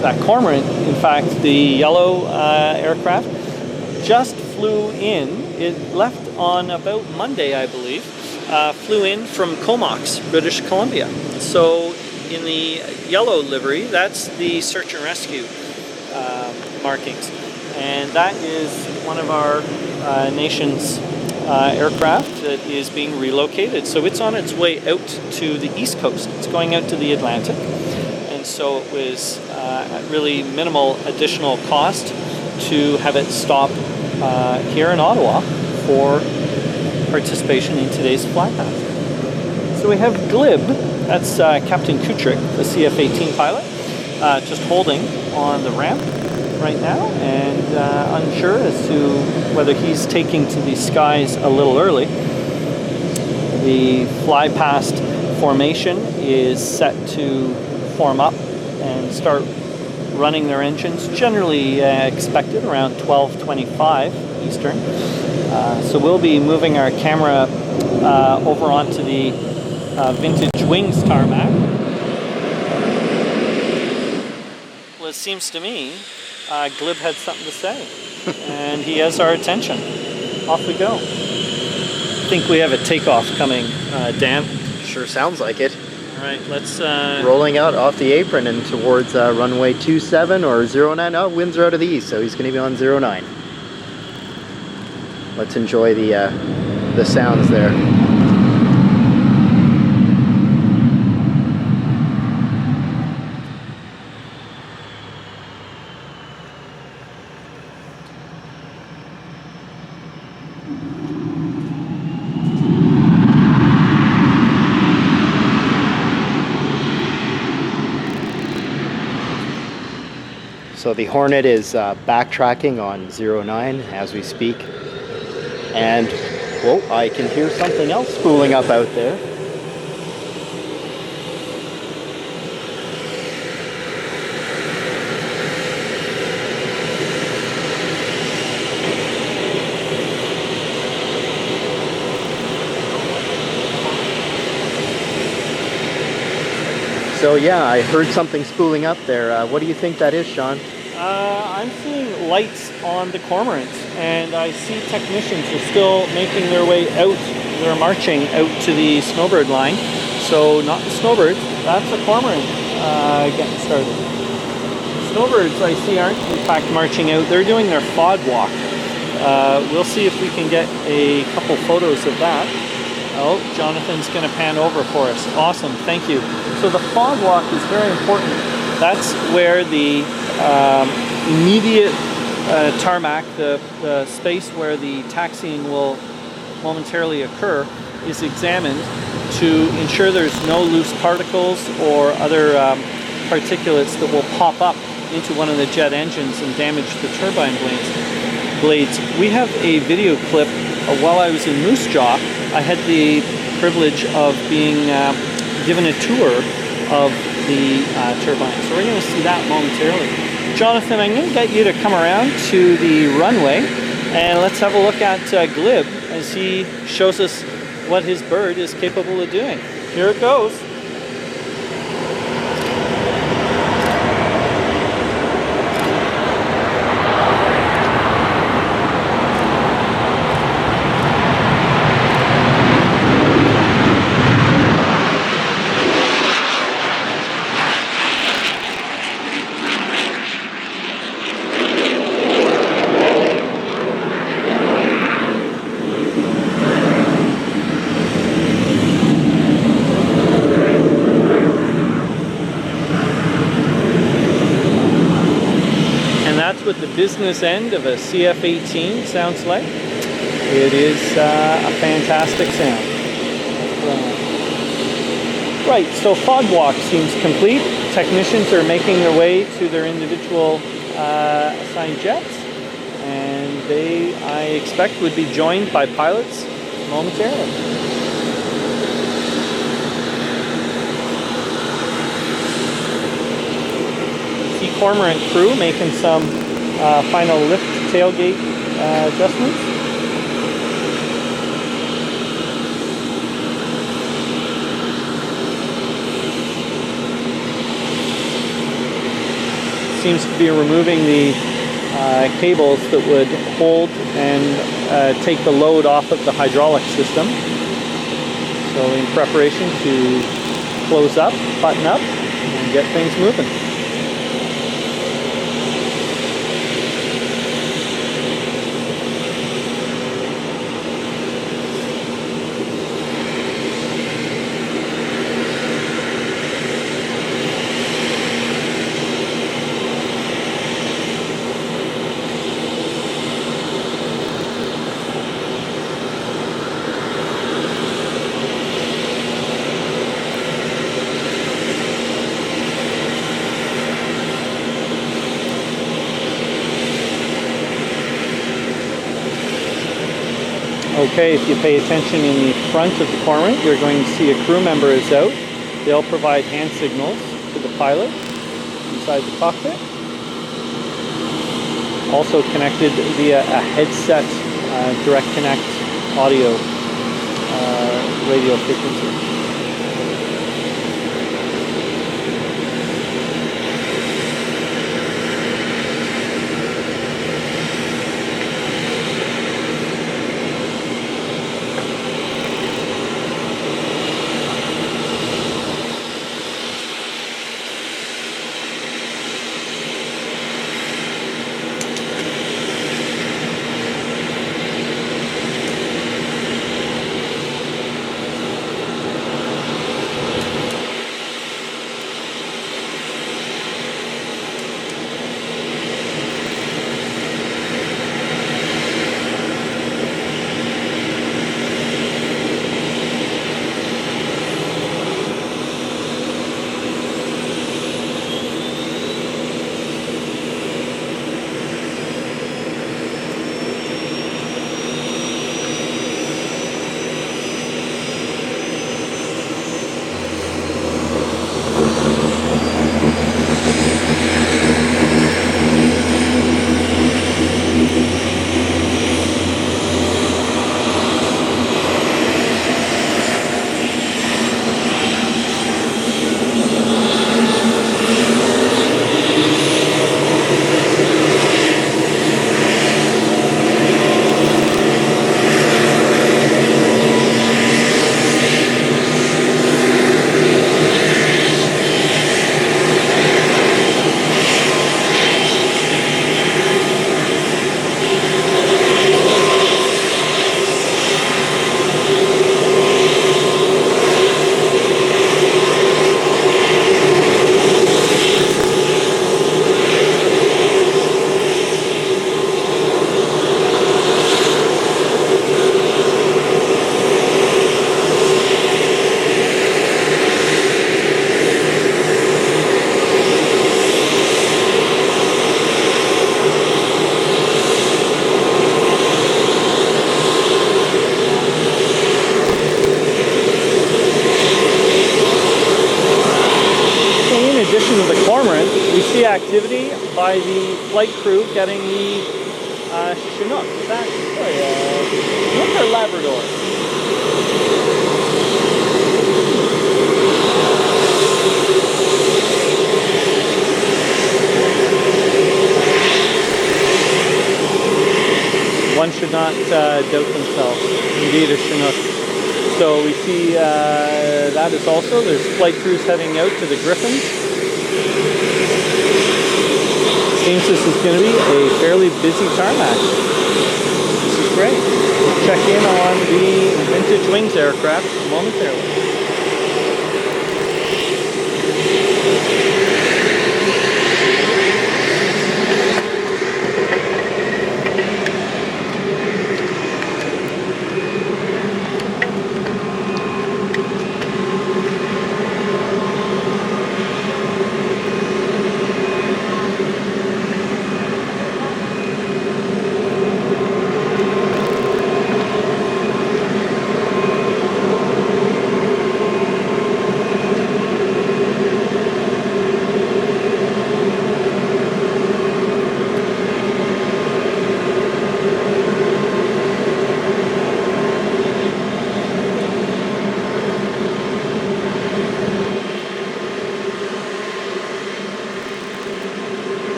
B: That Cormorant, in fact, the yellow aircraft, just flew in. It left on about Monday, I believe. Flew in from Comox, British Columbia. So in the yellow livery, that's the search and rescue markings. And that is one of our nation's aircraft that is being relocated. So it's on its way out to the East Coast. It's going out to the Atlantic. And so it was at really minimal additional cost to have it stop here in Ottawa for participation in today's flypast. So we have Glib, that's Captain Kutrick, the CF-18 pilot, just holding on the ramp right now, and unsure as to whether he's taking to the skies a little early. The flypast formation is set to form up and start running their engines, generally expected around 12:25 Eastern. So we'll be moving our camera over onto the Vintage Wings tarmac. Well, it seems to me Glib had something to say, and he has our attention. Off we go. I think we have a takeoff coming, Dan.
A: Sure sounds like it.
B: All right, let's...
A: Rolling out off the apron and towards runway 27 or 09. Oh, winds are out of the east, so he's going to be on 09. Let's enjoy the sounds there. So the Hornet is backtracking on 09 as we speak. And, whoa, I can hear something else spooling up out there. So yeah, I heard something spooling up there. What do you think that is, Sean?
B: I'm seeing lights on the cormorants, and I see technicians are still making their way out. They're marching out to the snowbird line. So not the snowbirds, that's the cormorant getting started. The snowbirds I see aren't in fact marching out. They're doing their fog walk. We'll see if we can get a couple photos of that. Oh, Jonathan's going to pan over for us. Awesome, thank you. So the fog walk is very important. That's where the immediate tarmac, the space where the taxiing will momentarily occur, is examined to ensure there's no loose particles or other particulates that will pop up into one of the jet engines and damage the turbine blades. We have a video clip while I was in Moose Jaw. I had the privilege of being given a tour of the turbine. So we're going to see that momentarily. Jonathan, I'm going to get you to come around to the runway and let's have a look at Glib as he shows us what his bird is capable of doing. Here it goes. What the business end of a CF-18 sounds like. It is a fantastic sound. Right, so fog walk seems complete. Technicians are making their way to their individual assigned jets, and they, I expect, would be joined by pilots momentarily. Cormorant crew making some final lift tailgate adjustments. Seems to be removing the cables that would hold and take the load off of the hydraulic system. So in preparation to close up, button up, and get things moving. Okay, if you pay attention in the front of the cormorant, you're going to see a crew member is out. They'll provide hand signals to the pilot inside the cockpit. Also connected via a headset direct connect audio radio frequency. activity by the flight crew getting the Chinook. Is that Chinook or Labrador? One should not doubt themselves. Indeed, a Chinook. So we see that is also, there's flight crews heading out to the Griffins. Seems this is going to be a fairly busy tarmac. This is great. We'll check in on the Vintage Wings aircraft momentarily.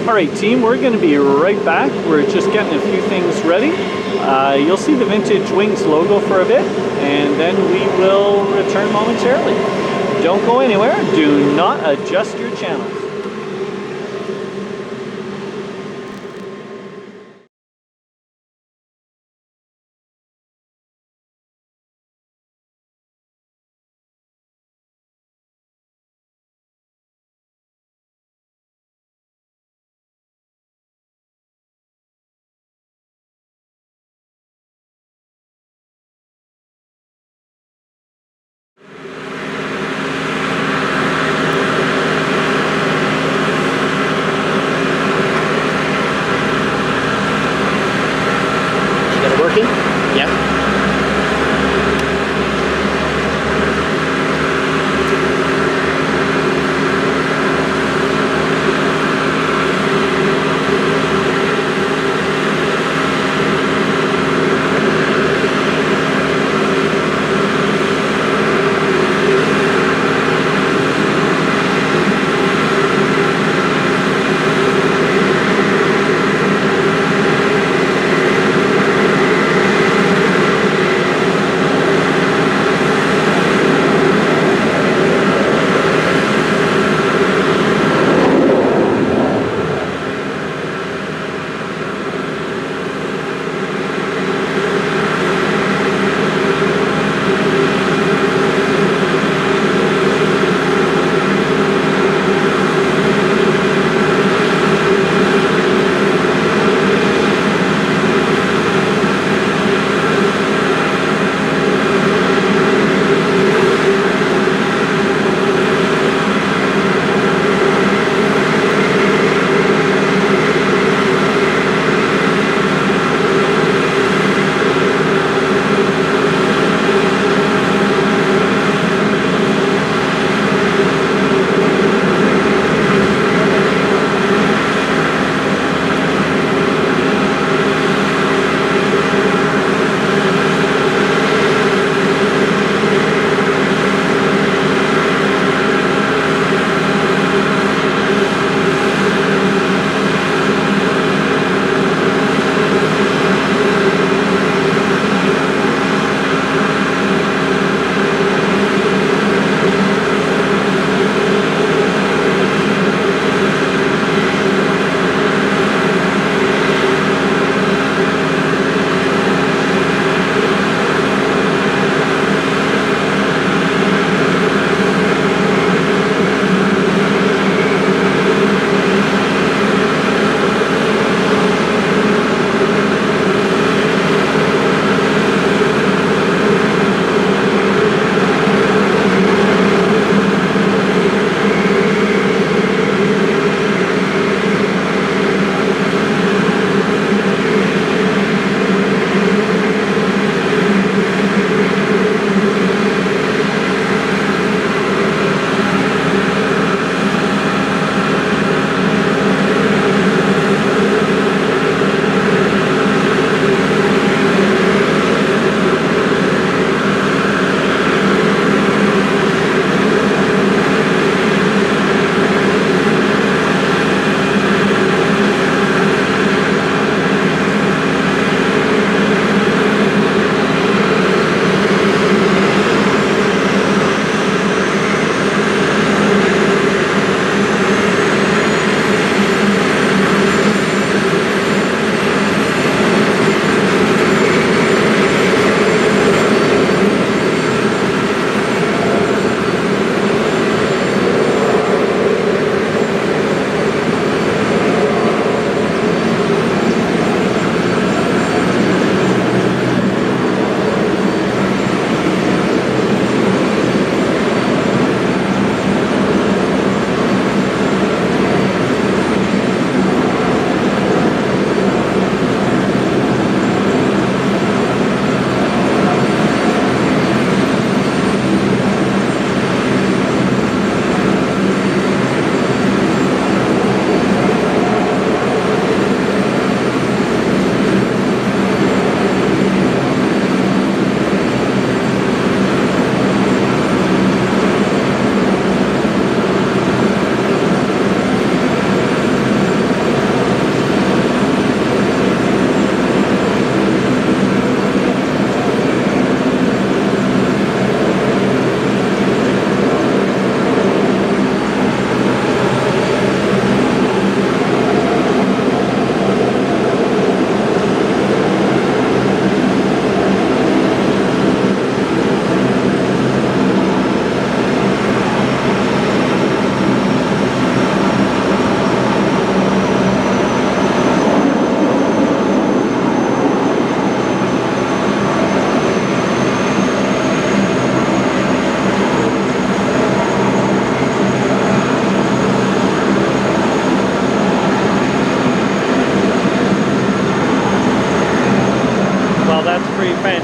B: Alright team, we're going to be right back. We're just getting a few things ready. You'll see the Vintage Wings logo for a bit, and then we will return momentarily. Don't go anywhere. Do not adjust your channels.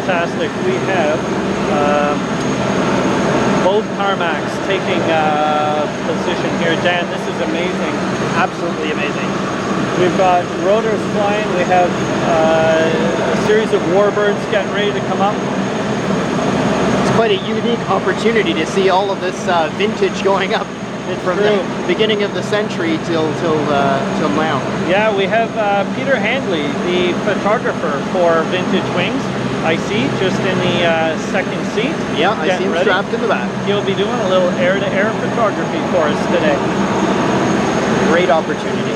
B: fantastic. We have both tarmacs taking position here. Dan, this is amazing.
A: Absolutely amazing.
B: We've got rotors flying. We have a series of warbirds getting ready to come up.
A: It's quite a unique opportunity to see all of this vintage going up from the beginning of the century till now.
B: Yeah, we have Peter Hanley, the photographer for Vintage Wings. I see, just in the second seat.
A: Yeah, I see him strapped in the back.
B: He'll be doing a little air-to-air photography for us today.
A: Great opportunity.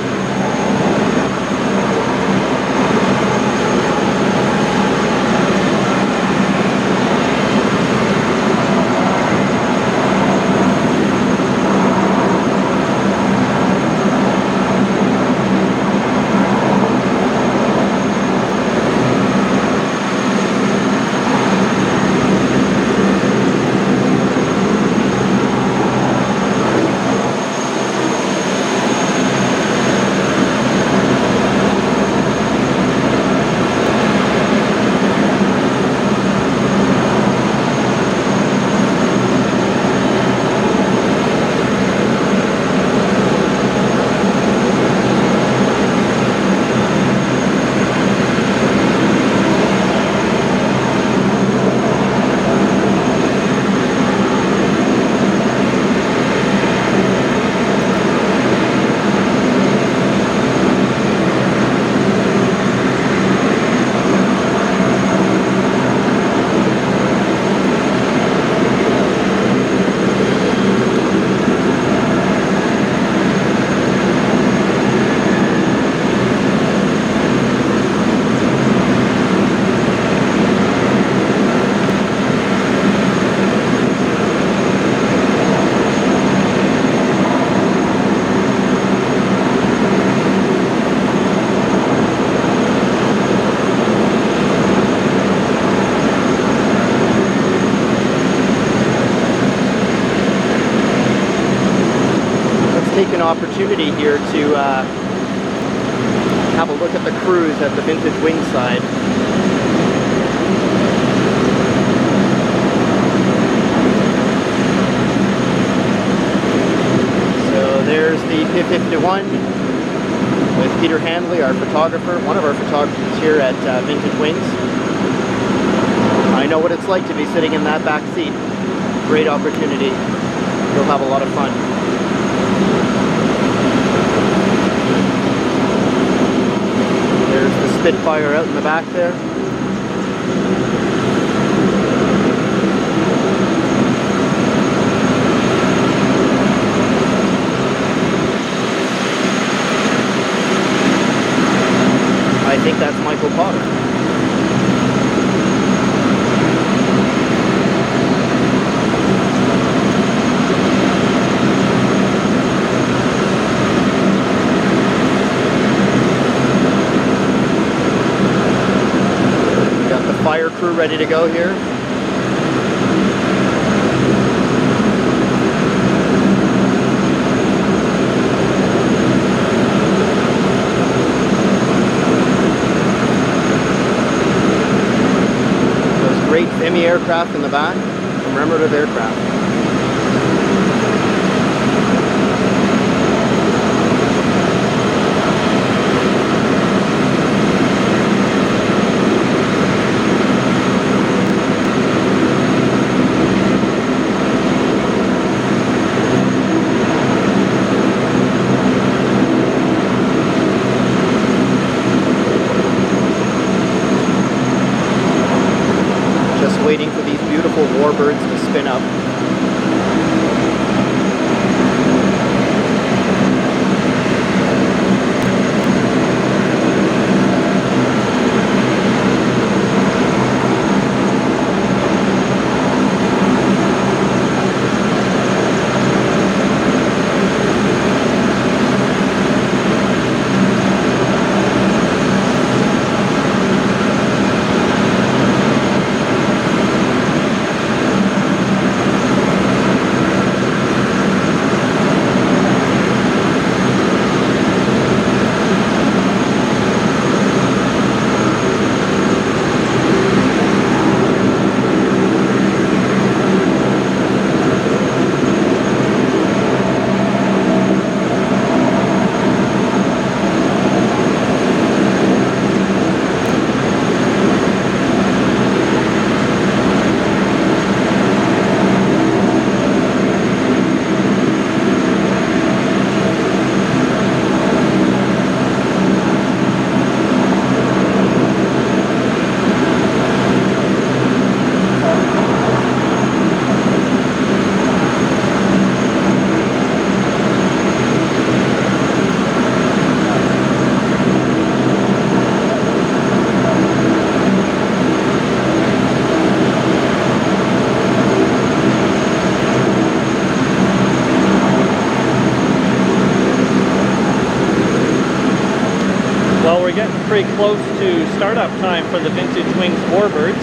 A: Take an opportunity here to have a look at the cruise at the Vintage Wing side. So there's the P-51 with Peter Hanley, our photographer, one of our photographers here at Vintage Wings. I know what it's like to be sitting in that back seat. Great opportunity. You'll have a lot of fun. There's the Spitfire out in the back there. I think that's Michael Potter. Fire crew ready to go here. Those great VIMY aircraft in the back, commemorative aircraft. Waiting for these beautiful warbirds to spin up.
B: Well, we're getting pretty close to startup time for the Vintage Wings Warbirds.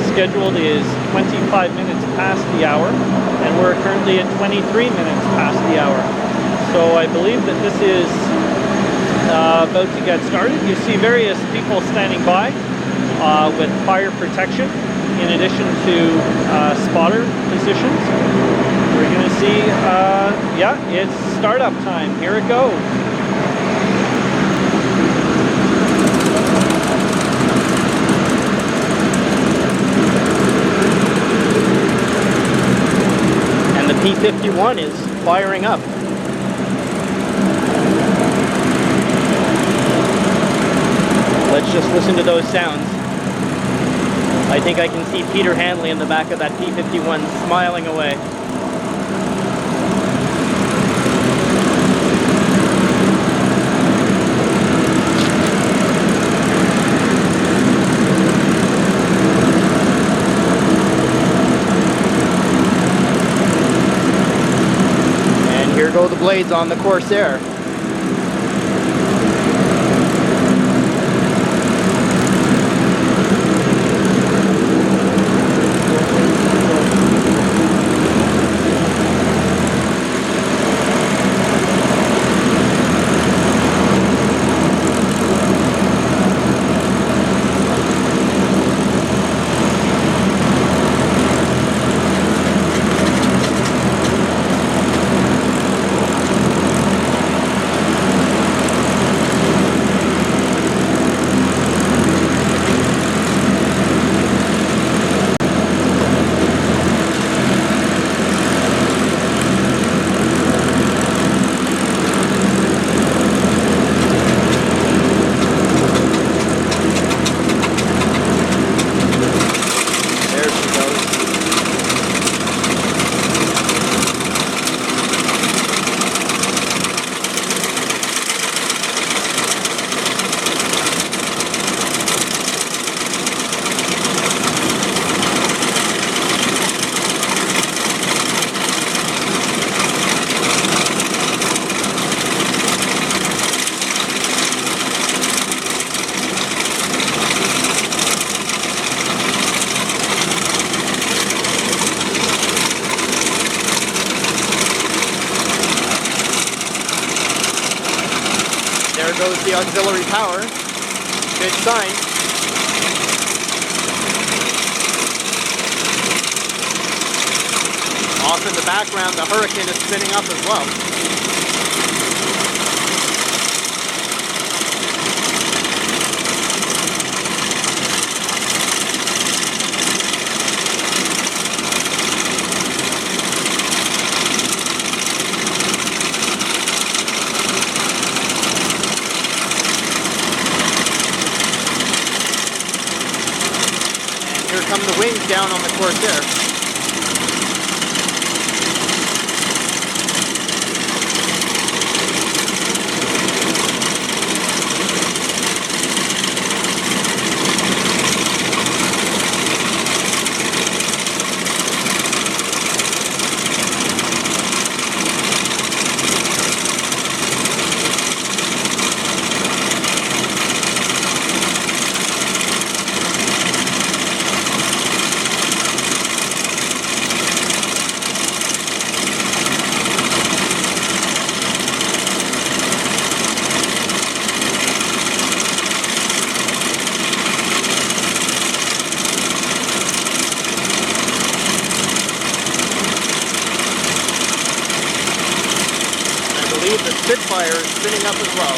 B: Scheduled is 25 minutes past the hour, and we're currently at 23 minutes past the hour. So I believe that this is about to get started. You see various people standing by with fire protection in addition to spotter positions. We're going to see, yeah, it's startup time. Here it goes. And the P-51 is firing up. Let's just listen to those sounds. I think I can see Peter Hanley in the back of that P-51 smiling away. And here go the blades on the Corsair. There goes the auxiliary power. Good sign. Off in the background, the Hurricane is spinning up as well. Here come the wings down on the Corsair. The Spitfire is spinning up as well.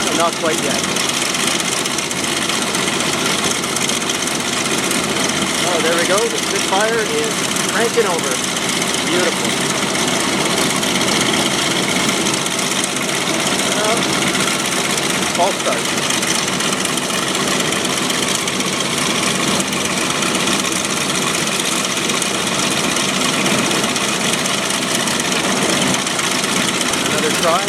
B: Oh, not quite yet. Oh, there we go. The Spitfire is cranking over. Beautiful. False start. Another try.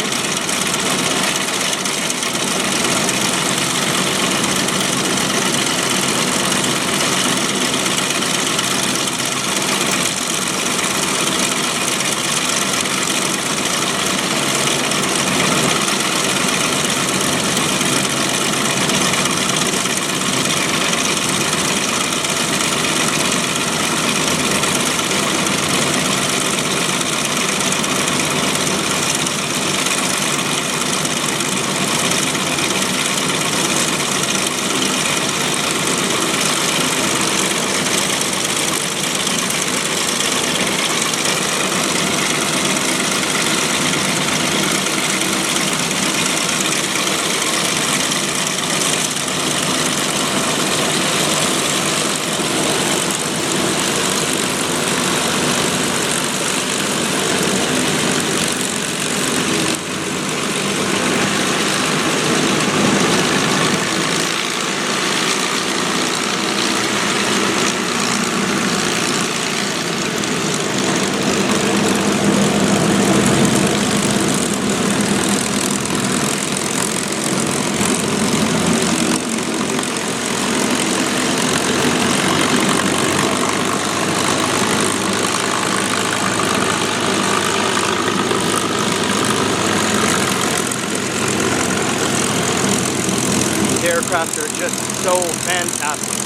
A: aircraft are just so fantastic.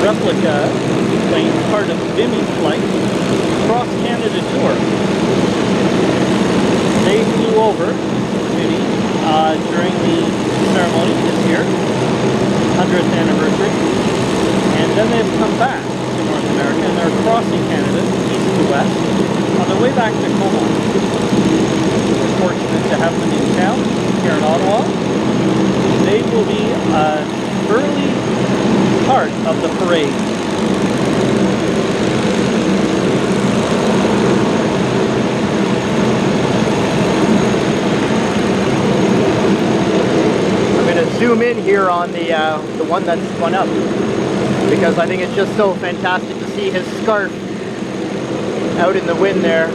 B: replica plane, part of VIMY Flight, Cross Canada Tour. They flew over VIMY during the ceremony this year, 100th anniversary, and then they've come back to North America and they're crossing Canada, east to west, on their way back to Como. We're fortunate to have them in town here in Ottawa. They will be an early part of the parade.
A: I'm going to zoom in here on the one that's spun up, because I think it's just so fantastic to see his scarf out in the wind there.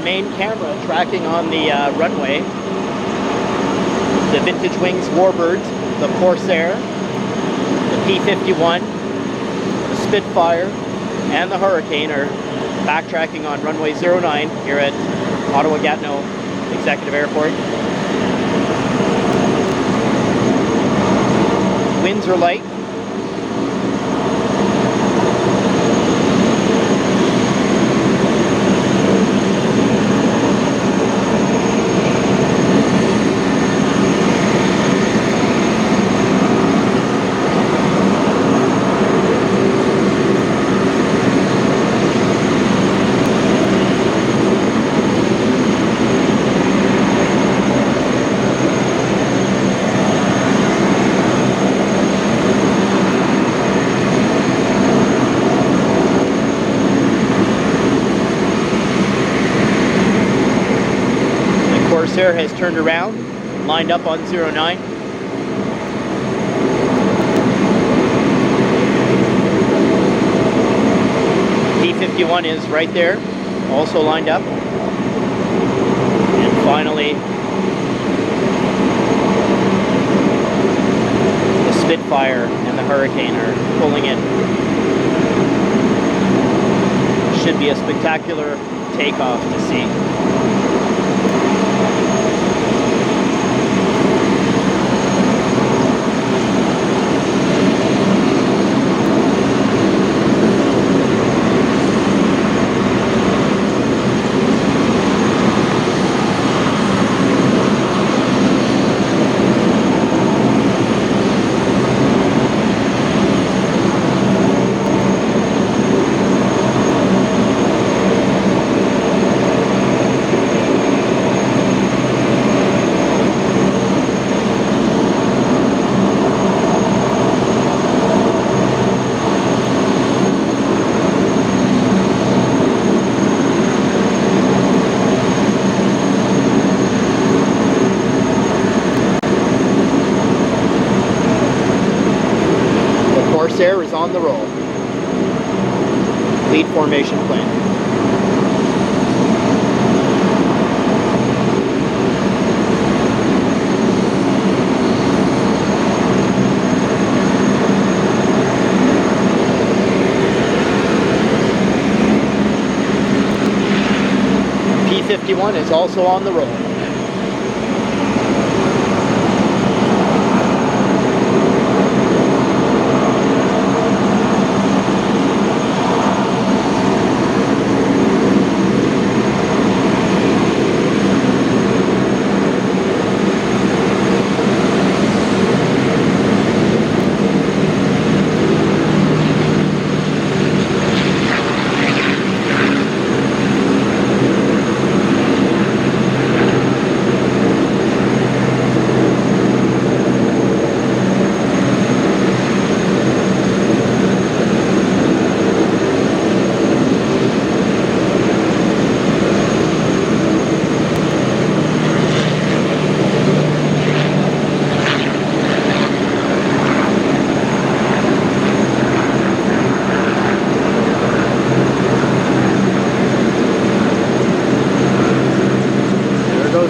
A: main camera tracking on the runway. The Vintage Wings Warbird, the Corsair, the P-51, the Spitfire, and the Hurricane are backtracking on runway 09 here at Ottawa Gatineau Executive Airport. Winds are light. Corsair has turned around, lined up on 09. P-51 is right there, also lined up. And finally, the Spitfire and the Hurricane are pulling in. Should be a spectacular takeoff to see. Corsair is on the roll. Lead formation plan. P-51 is also on the roll.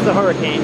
A: The Hurricane.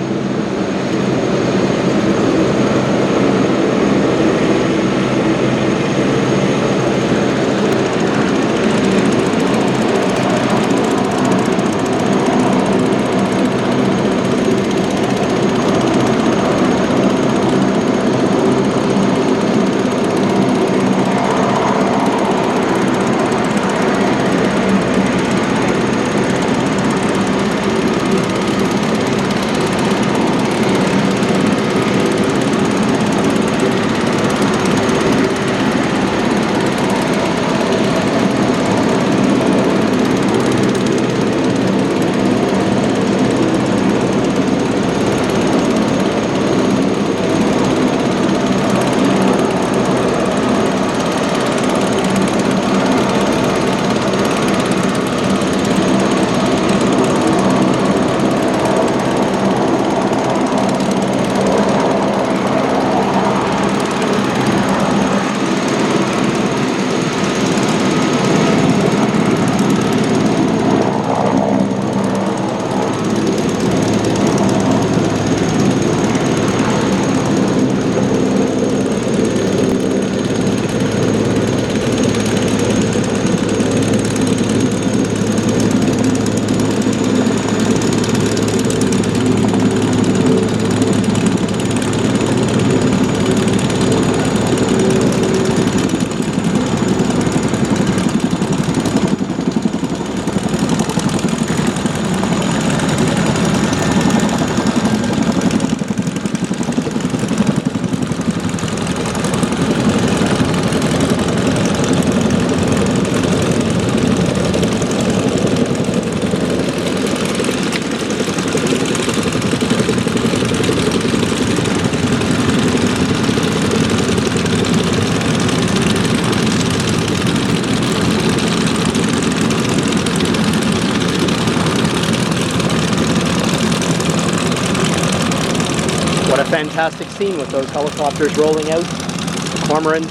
A: a fantastic scene with those helicopters rolling out. The Cormoran,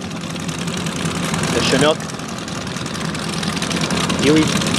A: the Chinook, Huey.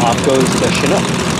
A: off goes the Chinook.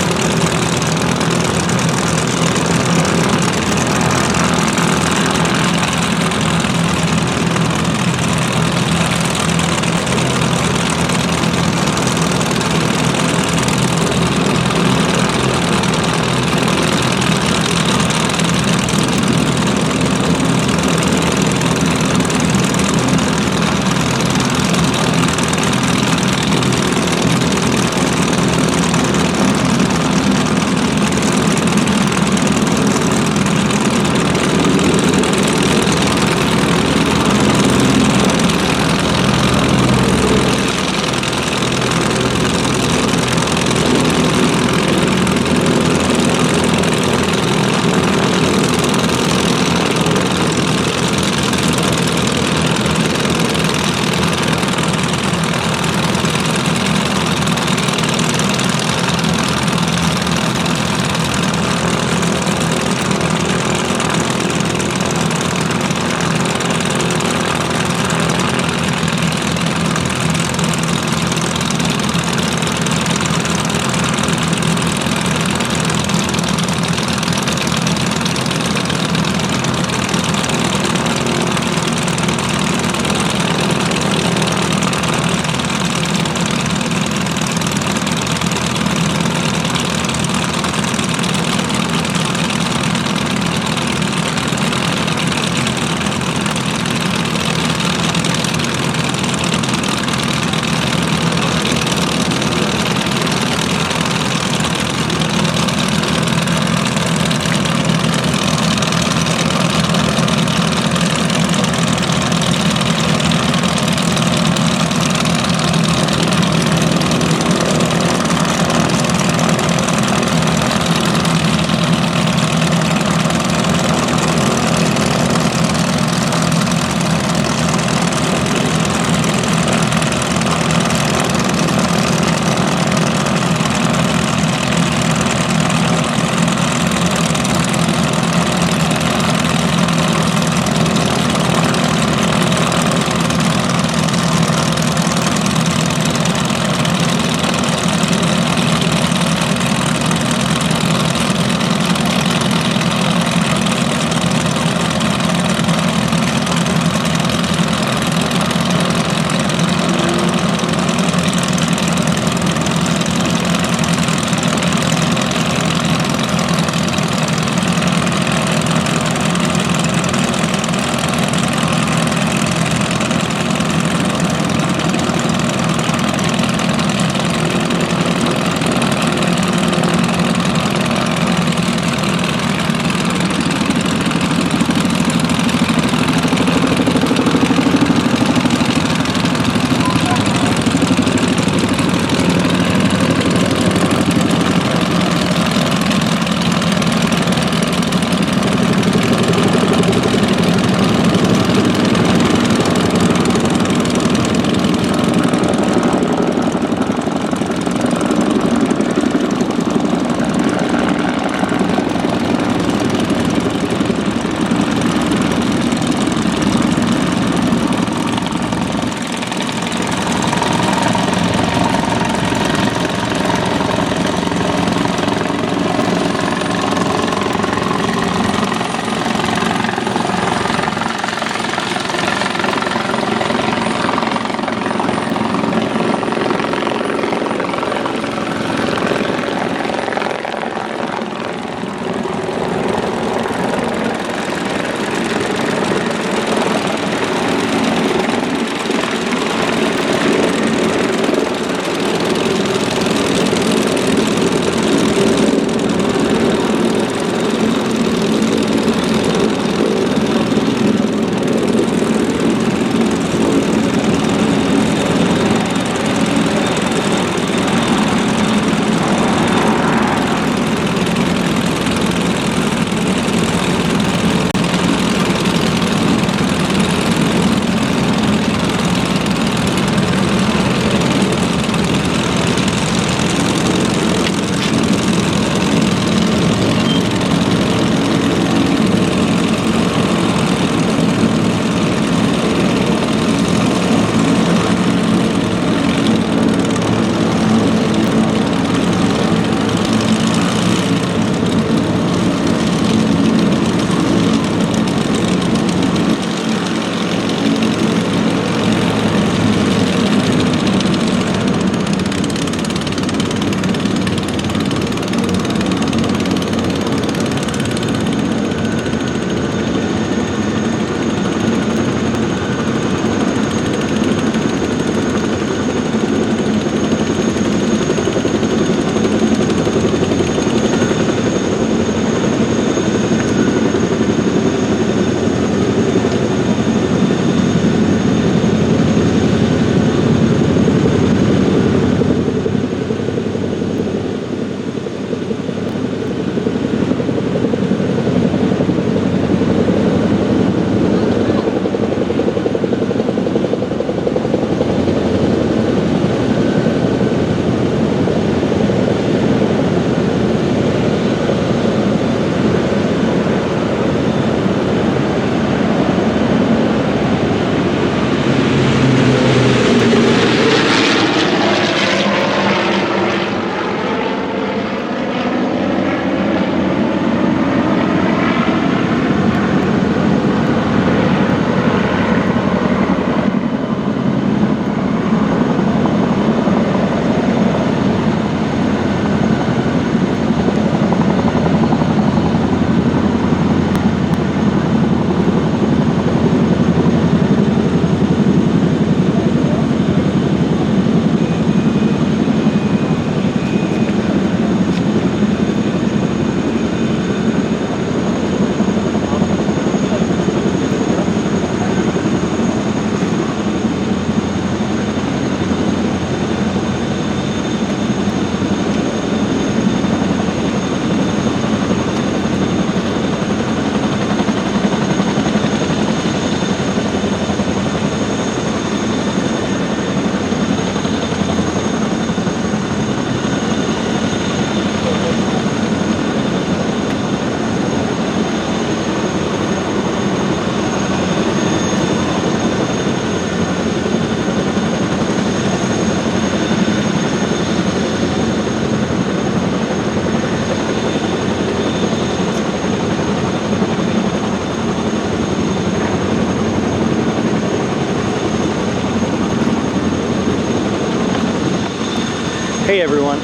B: Hey everyone,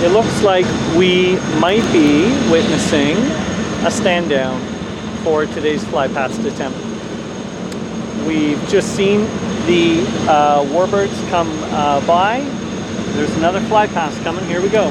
B: it looks like we might be witnessing a stand down for today's fly past attempt. We've just seen the warbirds come by. There's another fly past coming. Here we go.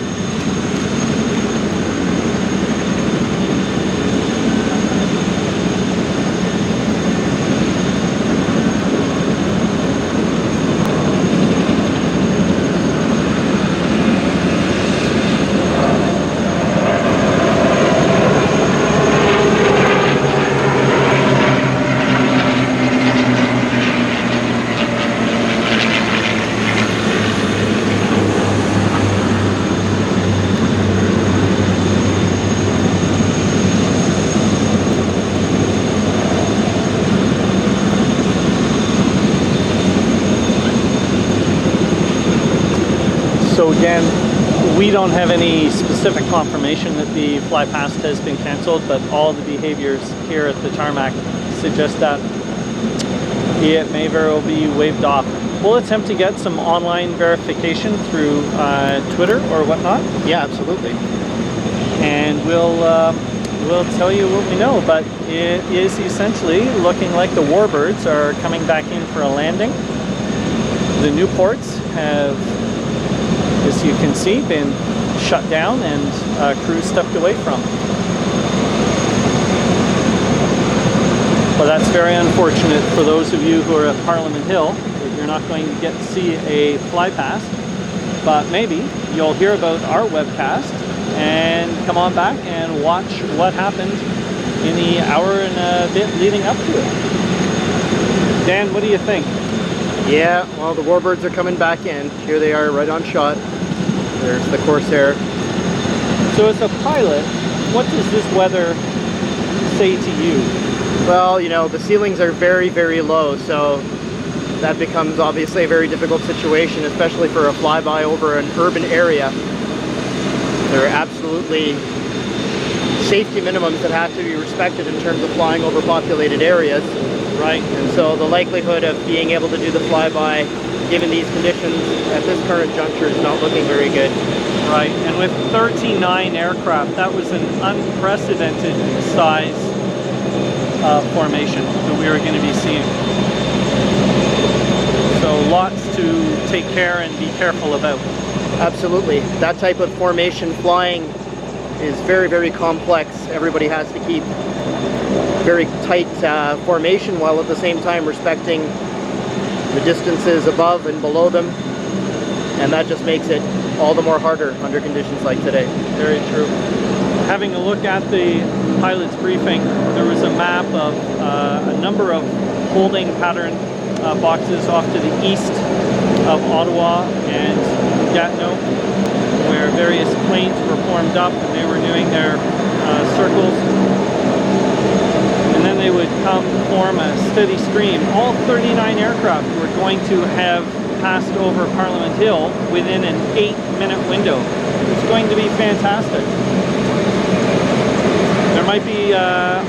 B: So again, we don't have any specific confirmation that the fly past has been cancelled, but all the behaviors here at the tarmac suggest that it may very well be waived off. We'll attempt to get some online verification through Twitter or whatnot.
A: Yeah, absolutely.
B: And we'll tell you what we know, but it is essentially looking like the warbirds are coming back in for a landing. The new ports have, as you can see, been shut down and crew stepped away from. Well, that's very unfortunate for those of you who are at Parliament Hill, that you're not going to get to see a fly past, but maybe you'll hear about our webcast and come on back and watch what happened in the hour and a bit leading up to it. Dan, what do you think?
A: Yeah, well, the warbirds are coming back in. Here they are, right on shot. There's the Corsair.
B: So as a pilot, what does this weather say to you?
A: Well, you know, the ceilings are very, very low, so that becomes obviously a very difficult situation, especially for a flyby over an urban area. There are absolutely safety minimums that have to be respected in terms of flying over populated areas.
B: Right.
A: And so the likelihood of being able to do the flyby, given these conditions at this current juncture, is not looking very good.
B: Right, and with 39 aircraft, that was an unprecedented size formation that we were going to be seeing. So lots to take care and be careful about.
A: Absolutely. That type of formation flying is very, very complex. Everybody has to keep very tight formation while at the same time respecting the distances above and below them, and that just makes it all the more harder under conditions like today.
B: Very true. Having a look at the pilot's briefing, there was a map of a number of holding pattern boxes off to the east of Ottawa and Gatineau, where various planes were formed up and they were doing their circles. And then they would come form a steady stream. All 39 aircraft were going to have passed over Parliament Hill within an 8-minute window. It's going to be fantastic. There might be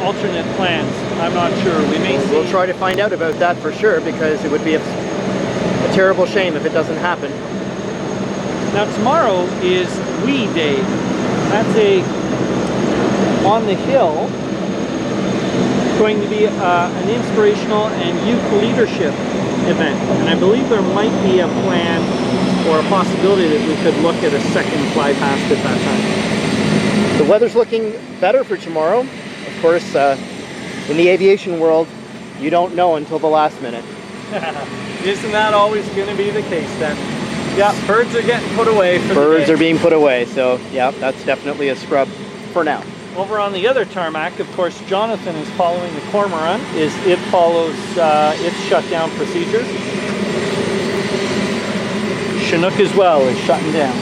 B: alternate plans. I'm not sure. We may see.
A: We'll try to find out about that for sure, because it would be a terrible shame if it doesn't happen.
B: Now tomorrow is WE Day. That's on the hill, going to be an inspirational and youth leadership event, and I believe there might be a plan or a possibility that we could look at a second fly past at that time.
A: The weather's looking better for tomorrow. Of course, in the aviation world, you don't know until the last minute.
B: Isn't that always going to be the case then? Yeah, birds are getting put away for
A: Birds
B: the day.
A: are being put away, so yeah, that's definitely a scrub for now.
B: Over on the other tarmac, of course, Jonathan is following the Cormorant. It follows its shutdown procedures. Chinook as well is shutting down.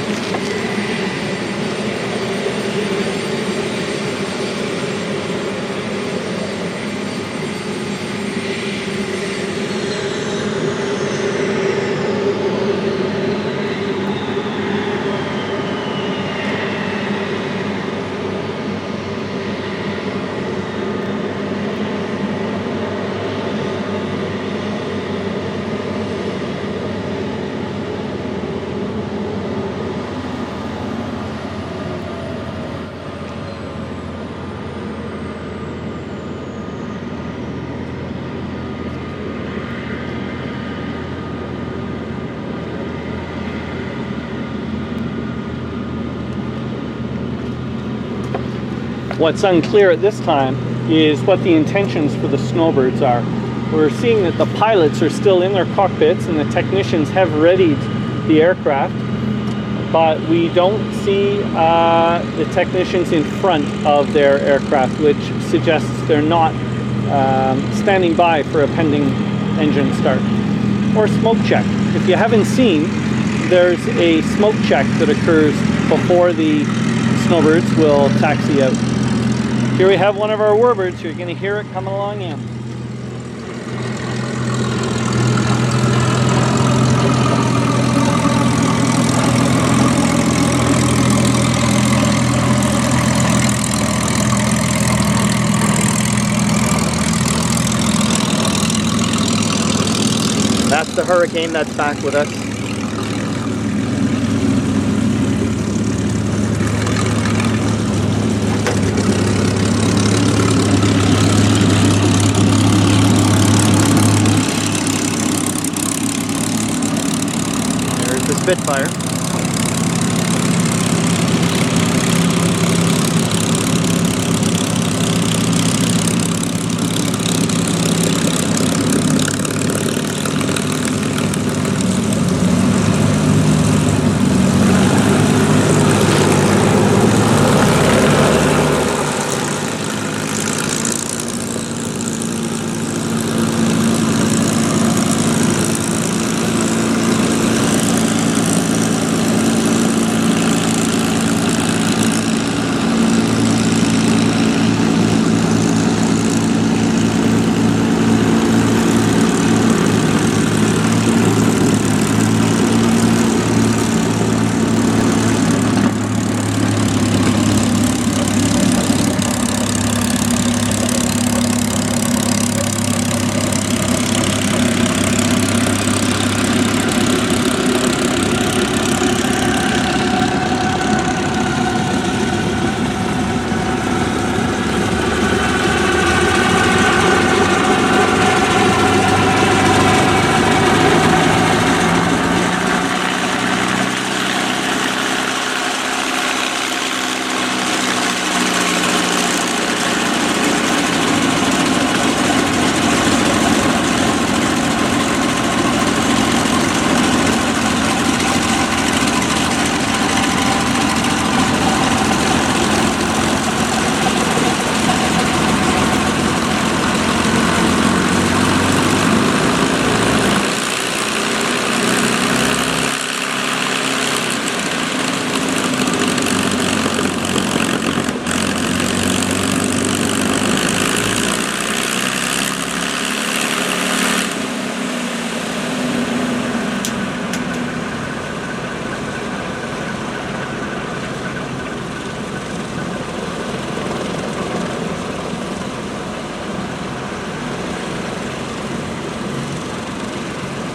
B: What's unclear at this time is what the intentions for the Snowbirds are. We're seeing that the pilots are still in their cockpits and the technicians have readied the aircraft, but we don't see the technicians in front of their aircraft, which suggests they're not standing by for a pending engine start or smoke check. If you haven't seen, there's a smoke check that occurs before the Snowbirds will taxi out. Here we have one of our warbirds. You're going to hear it coming along in.
A: That's the Hurricane that's back with us. There's the Spitfire.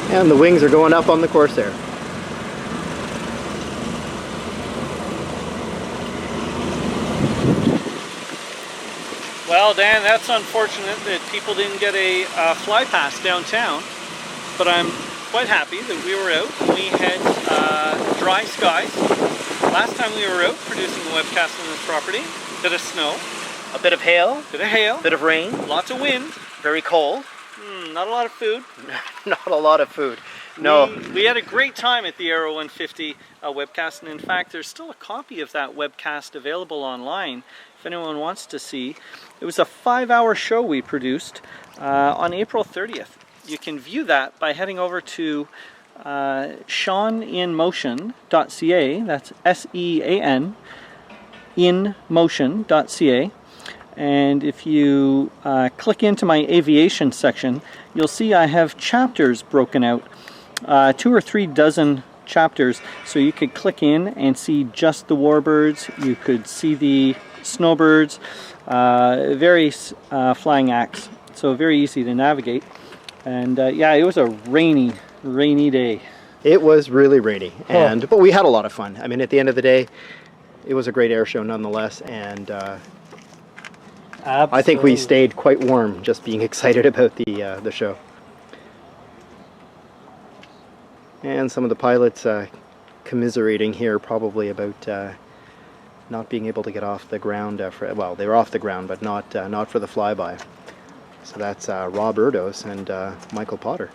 A: And the wings are going up on the Corsair.
B: Well, Dan, that's unfortunate that people didn't get a fly pass downtown, but I'm quite happy that we were out. We had dry skies. Last time we were out producing the webcast on this property, bit of snow,
A: A bit of hail,
B: bit of hail,
A: bit of rain,
B: lots of wind,
A: very cold.
B: not a lot of food.
A: Not a lot of food. No.
B: We had a great time at the Aero 150 webcast, and in fact there's still a copy of that webcast available online if anyone wants to see. It was a 5-hour show we produced on April 30th. You can view that by heading over to seaninmotion.ca, that's S-E-A-N, inmotion.ca. And if you click into my aviation section, you'll see I have chapters broken out, 2 or 3 dozen chapters. So you could click in and see just the warbirds, you could see the snowbirds, various flying acts. So very easy to navigate. And yeah, it was a rainy day.
A: It was really rainy, but we had a lot of fun. I mean, at the end of the day, it was a great air show nonetheless, and I think we stayed quite warm just being excited about the show. And some of the pilots commiserating here probably about not being able to get off the ground. Well, they were off the ground, but not for the flyby. So that's Rob Erdos and Michael Potter.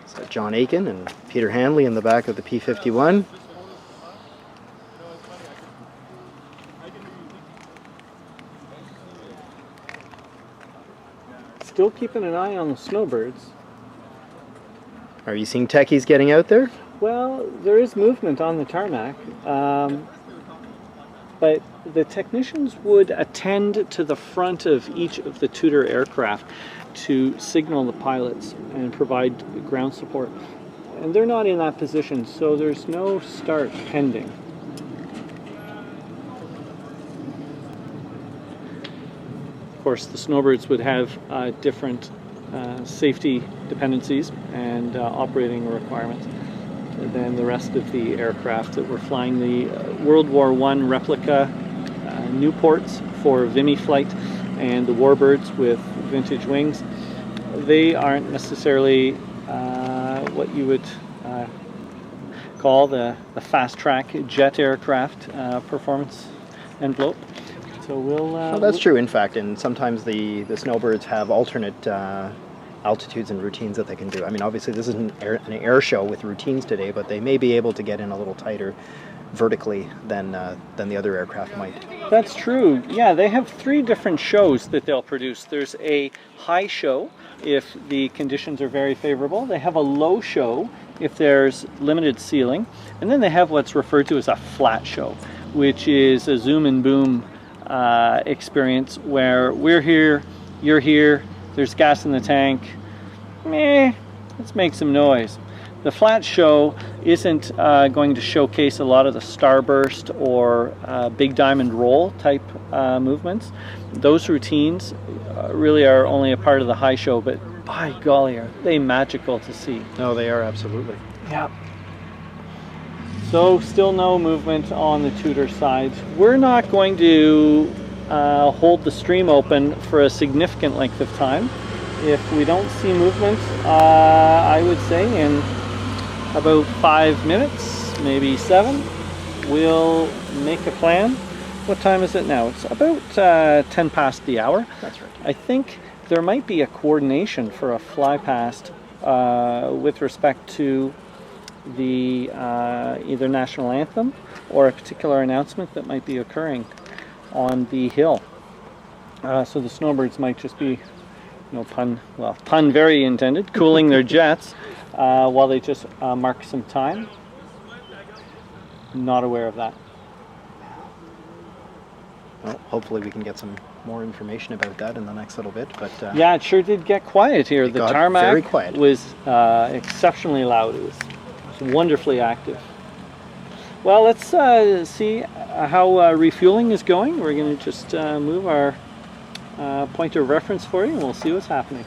A: So John Aiken and Peter Hanley in the back of the P-51.
B: Still keeping an eye on the Snowbirds.
A: Are you seeing techies getting out there?
B: Well, there is movement on the tarmac, but the technicians would attend to the front of each of the Tudor aircraft to signal the pilots and provide ground support. And they're not in that position, so there's no start pending. Of course, the Snowbirds would have different safety dependencies and operating requirements than the rest of the aircraft that were flying the World War I replica Newports for VIMY Flight and the Warbirds with vintage wings. They aren't necessarily what you would call the fast track jet aircraft performance envelope. So
A: well, that's true, in fact, and sometimes the Snowbirds have alternate altitudes and routines that they can do. I mean, obviously this isn't an air show with routines today, but they may be able to get in a little tighter vertically than the other aircraft might.
B: That's true. Yeah, they have 3 different shows that they'll produce. There's a high show if the conditions are very favorable. They have a low show if there's limited ceiling. And then they have what's referred to as a flat show, which is a zoom and boom experience where we're here, you're here, there's gas in the tank, let's make some noise. The flat show isn't going to showcase a lot of the starburst or big diamond roll type movements. Those routines really are only a part of the high show, but by golly, are they magical to see.
A: No, they are, absolutely.
B: Yeah. So still no movement on the Tudor side. We're not going to hold the stream open for a significant length of time. If we don't see movement, I would say in about 5 minutes, maybe 7, we'll make a plan. What time is it now? It's about 10 past the hour.
A: That's right.
B: I think there might be a coordination for a fly past with respect to the either national anthem or a particular announcement that might be occurring on the hill. So the Snowbirds might just be, pun very intended, cooling their jets while they just mark some time. Not aware of that.
A: Well, hopefully we can get some more information about that in the next little bit. But
B: yeah, it sure did get quiet here. The tarmac
A: very quiet.
B: Was exceptionally loud. It was wonderfully active. Well, let's see how refueling is going. We're going to just move our point of reference for you and we'll see what's happening.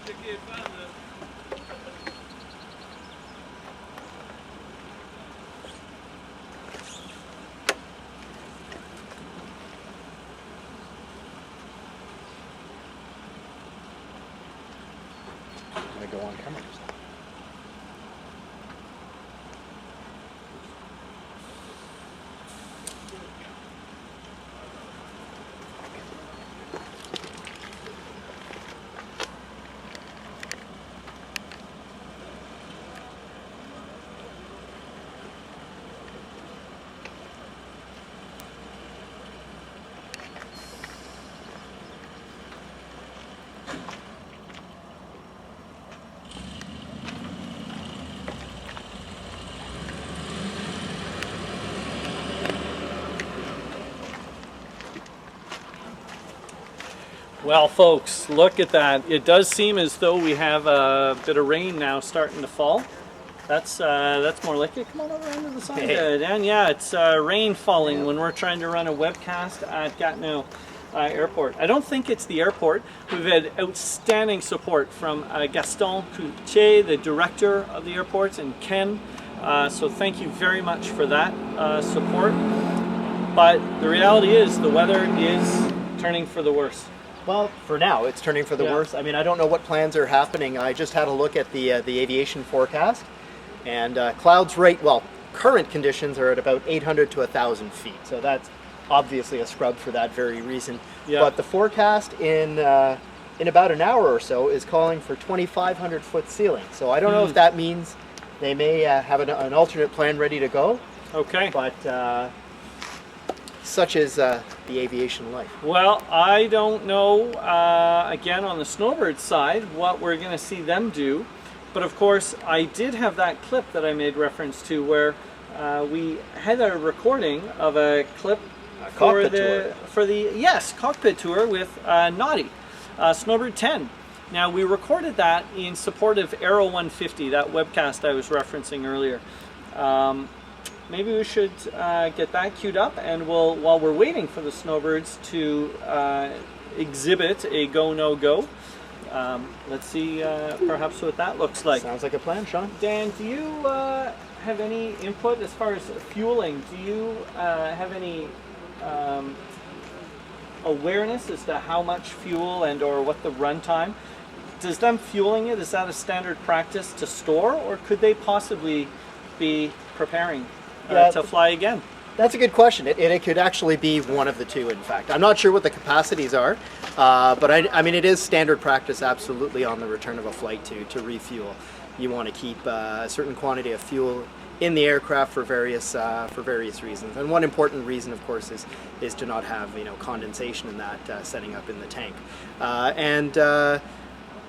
A: I'm gonna go on camera.
B: Well, folks, look at that. It does seem as though we have a bit of rain now starting to fall. That's more like it. Come on over onto the side, Dan. Yeah, it's rain falling when we're trying to run a webcast at Gatineau Airport. I don't think it's the airport. We've had outstanding support from Gaston Coutier, the director of the airport, and Ken. So thank you very much for that support. But the reality is the weather is turning for the worse.
A: Well, for now, it's turning for the worse. I mean, I don't know what plans are happening. I just had a look at the aviation forecast, and clouds current conditions are at about 800 to 1,000 feet. So that's obviously a scrub for that very reason.
B: Yeah.
A: But the forecast in about an hour or so is calling for 2,500 foot ceiling. So I don't know if that means they may have an alternate plan ready to go.
B: Okay.
A: But such is the aviation life.
B: Well, I don't know, again, on the Snowbirds side, what we're going to see them do. But of course, I did have that clip that I made reference to where we had a recording of a clip for the Cockpit Tour with Naughty, Snowbird 10. Now, we recorded that in support of Aero 150, that webcast I was referencing earlier. Maybe we should get that queued up, and while we're waiting for the Snowbirds to exhibit a go, no go, let's see perhaps what that looks like.
A: Sounds like a plan, Sean.
B: Dan, do you have any input as far as fueling? Do you have any awareness as to how much fuel and or what the runtime? Does them fueling it, is that a standard practice to store, or could they possibly be preparing to fly again?
A: That's a good question. It could actually be one of the two, in fact. I'm not sure what the capacities are, but I mean, it is standard practice absolutely on the return of a flight to refuel. You want to keep a certain quantity of fuel in the aircraft for various reasons. And one important reason, of course, is to not have condensation in that setting up in the tank.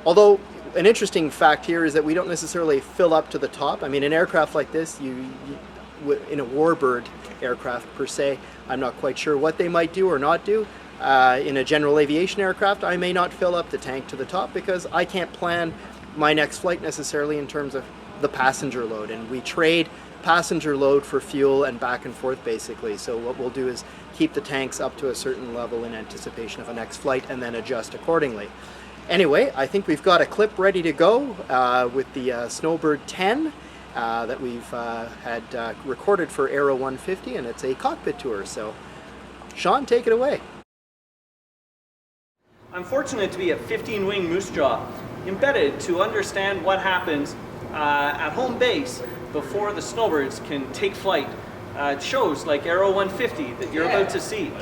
A: Although an interesting fact here is that we don't necessarily fill up to the top. I mean, an aircraft like this, in a warbird aircraft per se, I'm not quite sure what they might do or not do. In a general aviation aircraft, I may not fill up the tank to the top because I can't plan my next flight necessarily in terms of the passenger load, and we trade passenger load for fuel and back and forth basically. So what we'll do is keep the tanks up to a certain level in anticipation of a next flight and then adjust accordingly. Anyway, I think we've got a clip ready to go with the Snowbird 10 that we've had recorded for Aero 150, and it's a cockpit tour. So, Sean, take it away.
B: I'm fortunate to be at 15-wing Moose Jaw, embedded to understand what happens at home base before the Snowbirds can take flight. Shows like Aero 150 that you're about to see.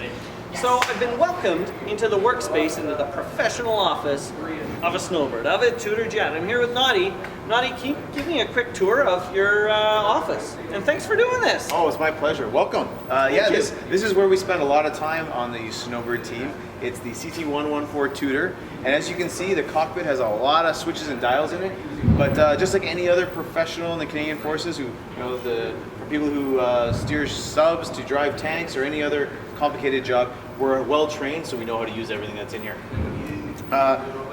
B: So I've been welcomed into the workspace, into the professional office of a Snowbird, of a Tudor jet. I'm here with Naughty. Naughty, give me a quick tour of your office. And thanks for doing this.
G: Oh, it's my pleasure. Welcome. This is where we spend a lot of time on the Snowbird team. It's the CT114 Tudor. And as you can see, the cockpit has a lot of switches and dials in it. But just like any other professional in the Canadian Forces, for people who steer subs to drive tanks or any other complicated job, we're well trained, so we know how to use everything that's in here.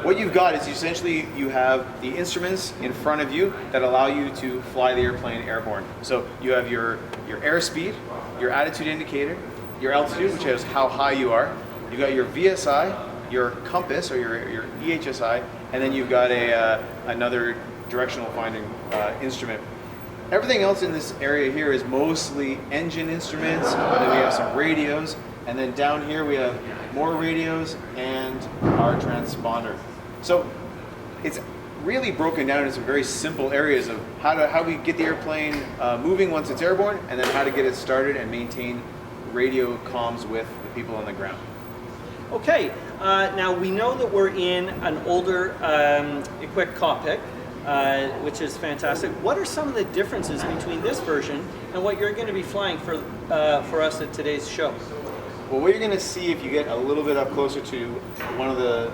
G: What you've got is essentially you have the instruments in front of you that allow you to fly the airplane airborne. So you have your airspeed, your attitude indicator, your altitude, which is how high you are. You got your VSI, your compass or your EHSI, and then you've got another directional finding instrument. Everything else in this area here is mostly engine instruments, and then we have some radios, and then down here we have more radios and our transponder. So it's really broken down into some very simple areas of how we get the airplane moving once it's airborne, and then how to get it started and maintain radio comms with the people on the ground.
B: Okay, now we know that we're in an older equipped cockpit, which is fantastic. What are some of the differences between this version and what you're going to be flying for us at today's show?
G: Well, what you're going to see if you get a little bit up closer to one of the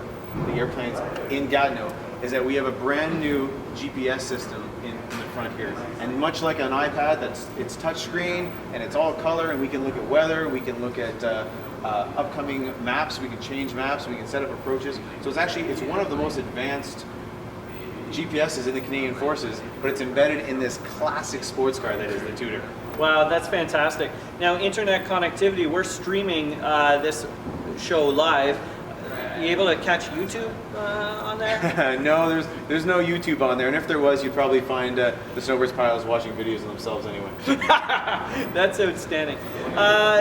G: airplanes in Gatineau is that we have a brand new GPS system in the front here. And much like an iPad, it's touchscreen and it's all color, and we can look at weather, we can look at upcoming maps, we can change maps, we can set up approaches. So it's one of the most advanced GPSs in the Canadian Forces, but it's embedded in this classic sports car that is the Tudor.
B: Wow, that's fantastic. Now, internet connectivity, we're streaming this show live. Are you able to catch YouTube on there?
G: No, there's no YouTube on there, and if there was, you'd probably find the Snowbirds pilots watching videos of themselves anyway.
B: That's outstanding.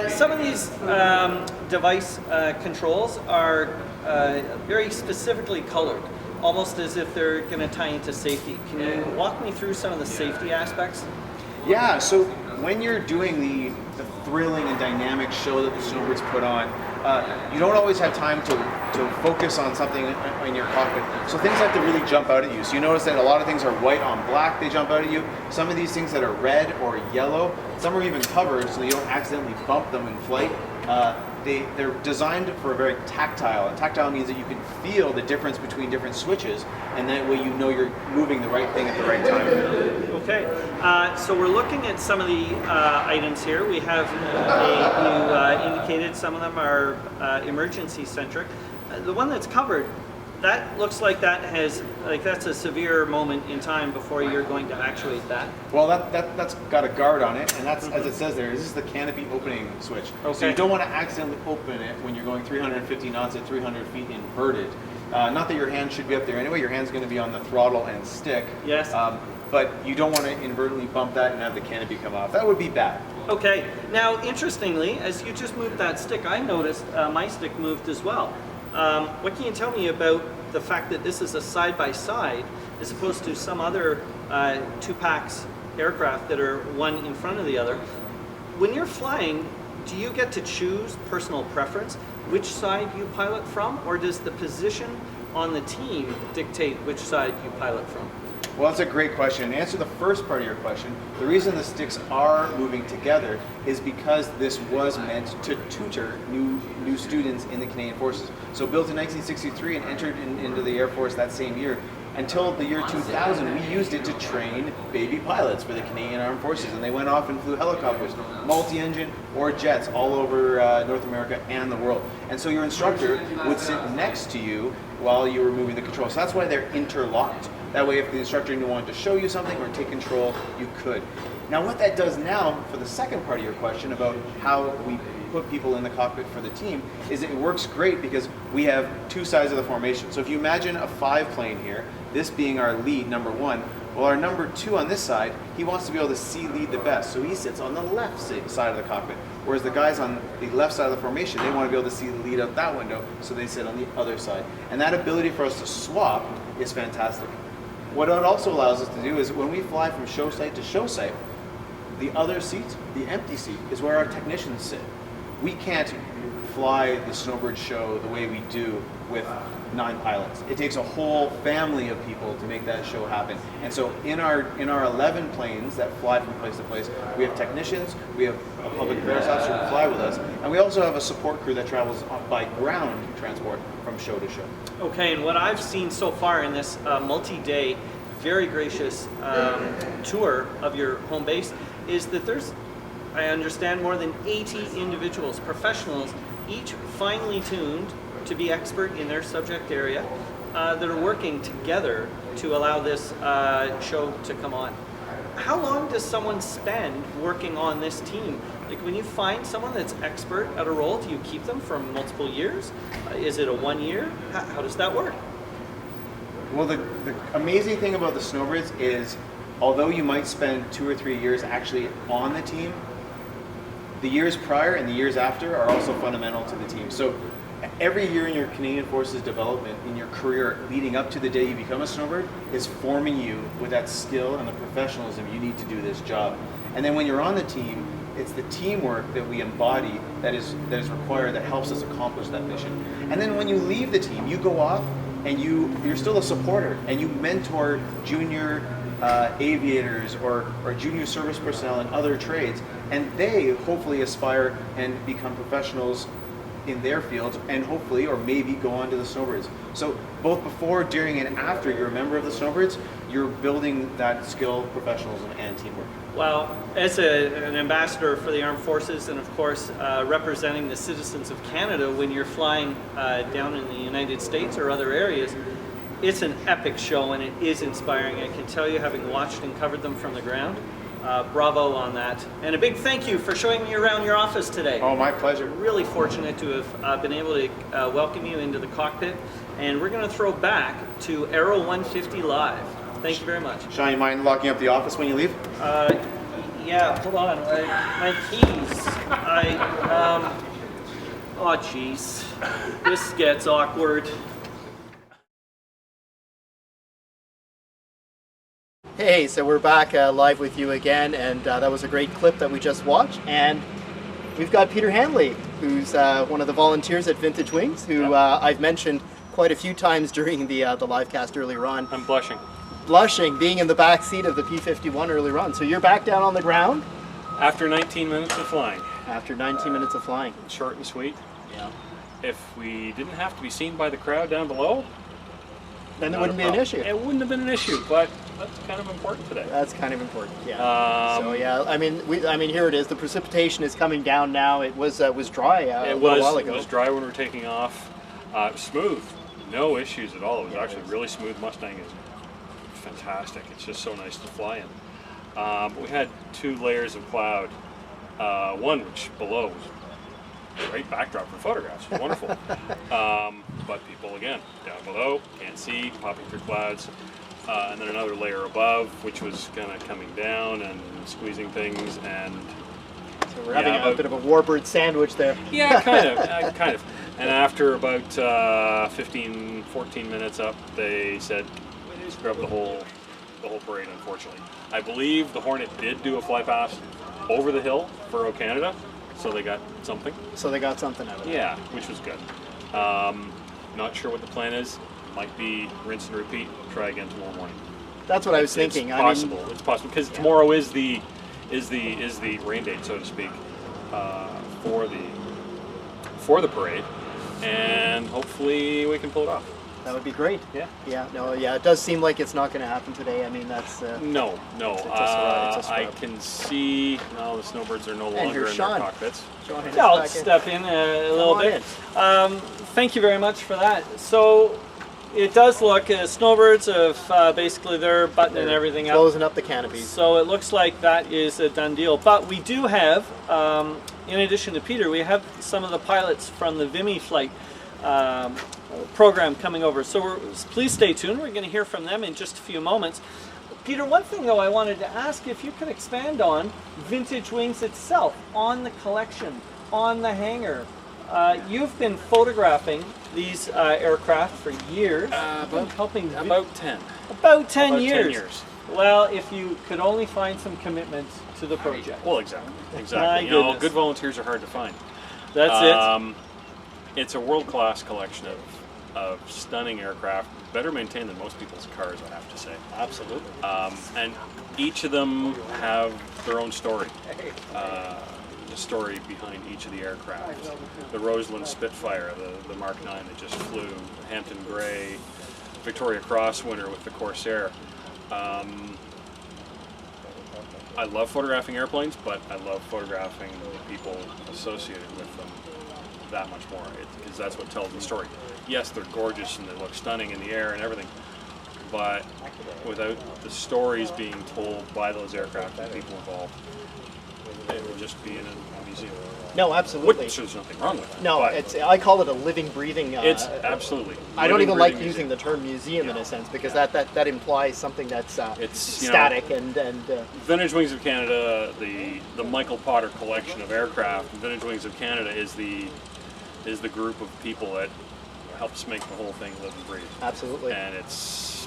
B: Some of these device controls are very specifically colored, almost as if they're going to tie into safety. Can you walk me through some of the safety aspects?
G: Yeah, so when you're doing the thrilling and dynamic show that the Snowbirds put on, you don't always have time to focus on something in your cockpit. So things have to really jump out at you. So you notice that a lot of things are white on black, they jump out at you. Some of these things that are red or yellow, some are even covered so you don't accidentally bump them in flight. They're designed for a very tactile, and tactile means that you can feel the difference between different switches, and that way you know you're moving the right thing at the right time.
B: Okay, so we're looking at some of the items here. We have, you indicated some of them are emergency centric. The one that's covered, that looks like that's a severe moment in time before you're going to actuate that.
G: Well, that's got a guard on it, and that's, as it says there, this is the Canopy Opening switch.
B: Okay.
G: So you don't want to accidentally open it when you're going 350 knots at 300 feet inverted. Not that your hand should be up there anyway, your hand's going to be on the throttle and stick.
B: Yes.
G: But you don't want to inadvertently bump that and have the canopy come off. That would be bad.
B: Okay, now interestingly, as you just moved that stick, I noticed my stick moved as well. What can you tell me about the fact that this is a side-by-side as opposed to some other two-packs aircraft that are one in front of the other? When you're flying, do you get to choose personal preference which side you pilot from, or does the position on the team dictate which side you pilot from?
G: Well, that's a great question. To answer the first part of your question, the reason the sticks are moving together is because this was meant to tutor new students in the Canadian Forces. So built in 1963 and entered into the Air Force that same year. Until the year 2000, we used it to train baby pilots for the Canadian Armed Forces, and they went off and flew helicopters, multi-engine or jets all over North America and the world. And so your instructor would sit next to you while you were moving the controls. So that's why they're interlocked. That way, if the instructor wanted to show you something or take control, you could. Now, what that does now, for the second part of your question about how we put people in the cockpit for the team, is it works great because we have two sides of the formation. So if you imagine a 5-plane here, this being our lead, number 1, well, our number 2 on this side, he wants to be able to see lead the best. So he sits on the left side of the cockpit. Whereas the guys on the left side of the formation, they want to be able to see the lead out that window, so they sit on the other side. And that ability for us to swap is fantastic. What it also allows us to do is when we fly from show site to show site, the other seat, the empty seat, is where our technicians sit. We can't fly the Snowbird show the way we do with 9 pilots. It takes a whole family of people to make that show happen. And so in our 11 planes that fly from place to place, we have technicians, we have a public affairs officer who fly with us, and we also have a support crew that travels by ground transport from show to show.
B: Okay, and what I've seen so far in this multi-day, very gracious tour of your home base is that there's, I understand, more than 80 individuals, professionals, each finely tuned to be expert in their subject area that are working together to allow this show to come on. How long does someone spend working on this team? Like when you find someone that's expert at a role, do you keep them for multiple years? Is it a 1 year? How does that work?
G: Well, the amazing thing about the Snowbirds is, although you might spend 2 or 3 years actually on the team, the years prior and the years after are also fundamental to the team. So every year in your Canadian Forces development, in your career leading up to the day you become a snowbird, is forming you with that skill and the professionalism you need to do this job. And then when you're on the team, it's the teamwork that we embody that is required, that helps us accomplish that mission. And then when you leave the team, you go off and you're still a supporter, and you mentor junior aviators or junior service personnel in other trades, and they hopefully aspire and become professionals in their fields, and hopefully, or maybe, go on to the Snowbirds. So both before, during, and after you're a member of the Snowbirds, you're building that skill, professionalism, and teamwork.
B: Well, as an ambassador for the Armed Forces, and of course representing the citizens of Canada when you're flying down in the United States or other areas, it's an epic show and it is inspiring. I can tell you, having watched and covered them from the ground, bravo on that. And a big thank you for showing me around your office today.
G: Oh, my pleasure.
B: Really fortunate to have been able to welcome you into the cockpit. And we're going to throw back to Aero 150 Live. Thank you very much.
G: Sean, you mind locking up the office when you leave?
B: Yeah, hold on. My keys. Oh, jeez. This gets awkward.
A: Hey, so we're back live with you again, and that was a great clip that we just watched. And we've got Peter Hanley, who's one of the volunteers at Vintage Wings, who I've mentioned quite a few times during the live cast earlier on.
H: I'm blushing.
A: Blushing, being in the back seat of the P-51 earlier on. So you're back down on the ground?
H: After 19 minutes of flying.
A: After 19 minutes of flying.
H: Short and sweet.
A: Yeah.
H: If we didn't have to be seen by the crowd down below,
A: then there wouldn't be an issue.
H: It wouldn't have been an issue, but that's kind of important today.
A: That's kind of important, yeah. So yeah, I mean, here it is. The precipitation is coming down now. It was dry a little while ago.
H: It was dry when we were taking off. Smooth, no issues at all. It was actually really smooth. Mustang is fantastic. It's just so nice to fly in. We had 2 layers of cloud. One which below was a great backdrop for photographs. Wonderful. But people, again, down below, can't see, popping through clouds. And then another layer above, which was kind of coming down and squeezing things. And
A: so we're having a bit of a warbird sandwich there.
H: Yeah, kind of, kind of. And after about 15, 14 minutes up, they said, we scrubbed the whole parade, unfortunately. I believe the Hornet did do a flypast over the hill for O Canada, so they got something.
A: So they got something out of it.
H: Yeah, which was good. Not sure what the plan is. Might be rinse and repeat. Try again tomorrow morning.
A: That's what I was thinking.
H: It's possible. It's possible because tomorrow is the rain date, so to speak, for the parade, and hopefully we can pull it off.
A: That would be great.
H: Yeah.
A: Yeah. No. Yeah. It does seem like it's not going to happen today. I mean, that's.
H: No.
A: It's a scrub.
H: I can see. No, the Snowbirds are no longer in
A: Sean.
H: their cockpits.
B: I'll step in a little bit. Thank you very much for that. So it does look, Snowbirds have basically they're buttoning everything up.
A: Closing up the canopies.
B: So it looks like that is a done deal. But we do have, in addition to Peter, we have some of the pilots from the VIMY Flight program coming over. So please stay tuned. We're going to hear from them in just a few moments. Peter, one thing though I wanted to ask if you could expand on Vintage Wings itself, on the collection, on the hangar. You've been photographing these aircraft for years.
H: About 10.
B: About 10 years. Well, if you could only find some commitment to the project.
H: Well, exactly.
B: My
H: You know,
B: goodness.
H: good volunteers are hard to find.
B: That's it.
H: It's a world-class collection of stunning aircraft, better maintained than most people's cars, I have to say.
A: Absolutely.
H: And each of them have their own story. The story behind each of the aircraft. The Roseland Spitfire, the Mark 9 that just flew, Hampton Gray, Victoria Cross winner with the Corsair. I love photographing airplanes, but I love photographing the people associated with them that much more, because that's what tells the story. Yes, they're gorgeous and they look stunning in the air and everything, but without the stories being told by those aircraft and people involved, it will just be in a museum.
A: No, absolutely.
H: Which there's nothing wrong with it.
A: No,
H: but
A: I call it a living, breathing.
H: it's absolutely.
A: I don't
H: living,
A: even like
H: breathing
A: using the
H: museum.
A: term museum in a sense because that implies something that's
H: It's, you know,
A: static and
H: Vintage Wings of Canada, the Michael Potter collection of aircraft. Vintage Wings of Canada is the group of people that helps make the whole thing live and breathe.
A: absolutely.
H: And it's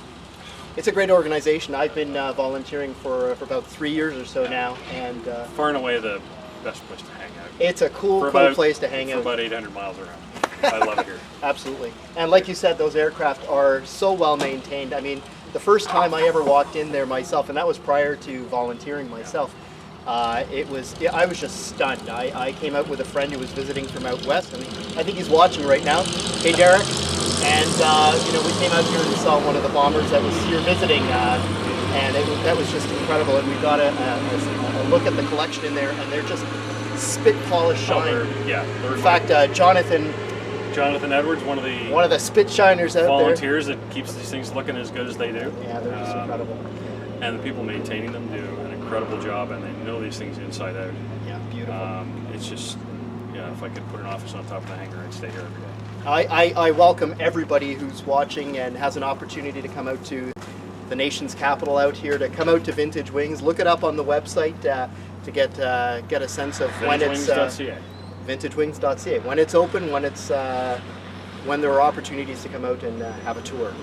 A: It's a great organization. I've been volunteering for about 3 years or so now, and
H: far and away the best place to hang out.
A: it's a cool place to hang
H: for
A: out.
H: about 800 miles around. I love it here.
A: Absolutely. And like you said, those aircraft are so well maintained. I mean, the first time I ever walked in there myself, and that was prior to volunteering myself, I was just stunned. I came out with a friend who was visiting from out west, and I think he's watching right now. Hey, Derek. And we came out here and saw one of the bombers that was here visiting, and that was just incredible. And we got a look at the collection in there, and they're just spit polished shine.
H: They're
A: In fact, Jonathan
H: Edwards, one of the
A: spit shiners out
H: volunteers that keeps these things looking as good as they do.
A: there. Yeah, they're just incredible.
H: And the people maintaining them do an incredible job, and they know these things inside out.
A: Yeah, beautiful.
H: It's just, if I could put an office on top of the hangar, I'd stay here every day.
A: I welcome everybody who's watching and has an opportunity to come out to the nation's capital out here, to come out to Vintage Wings. Look it up on the website to get a sense of when it's vintagewings.ca. When it's open, when there are opportunities to come out and have a tour.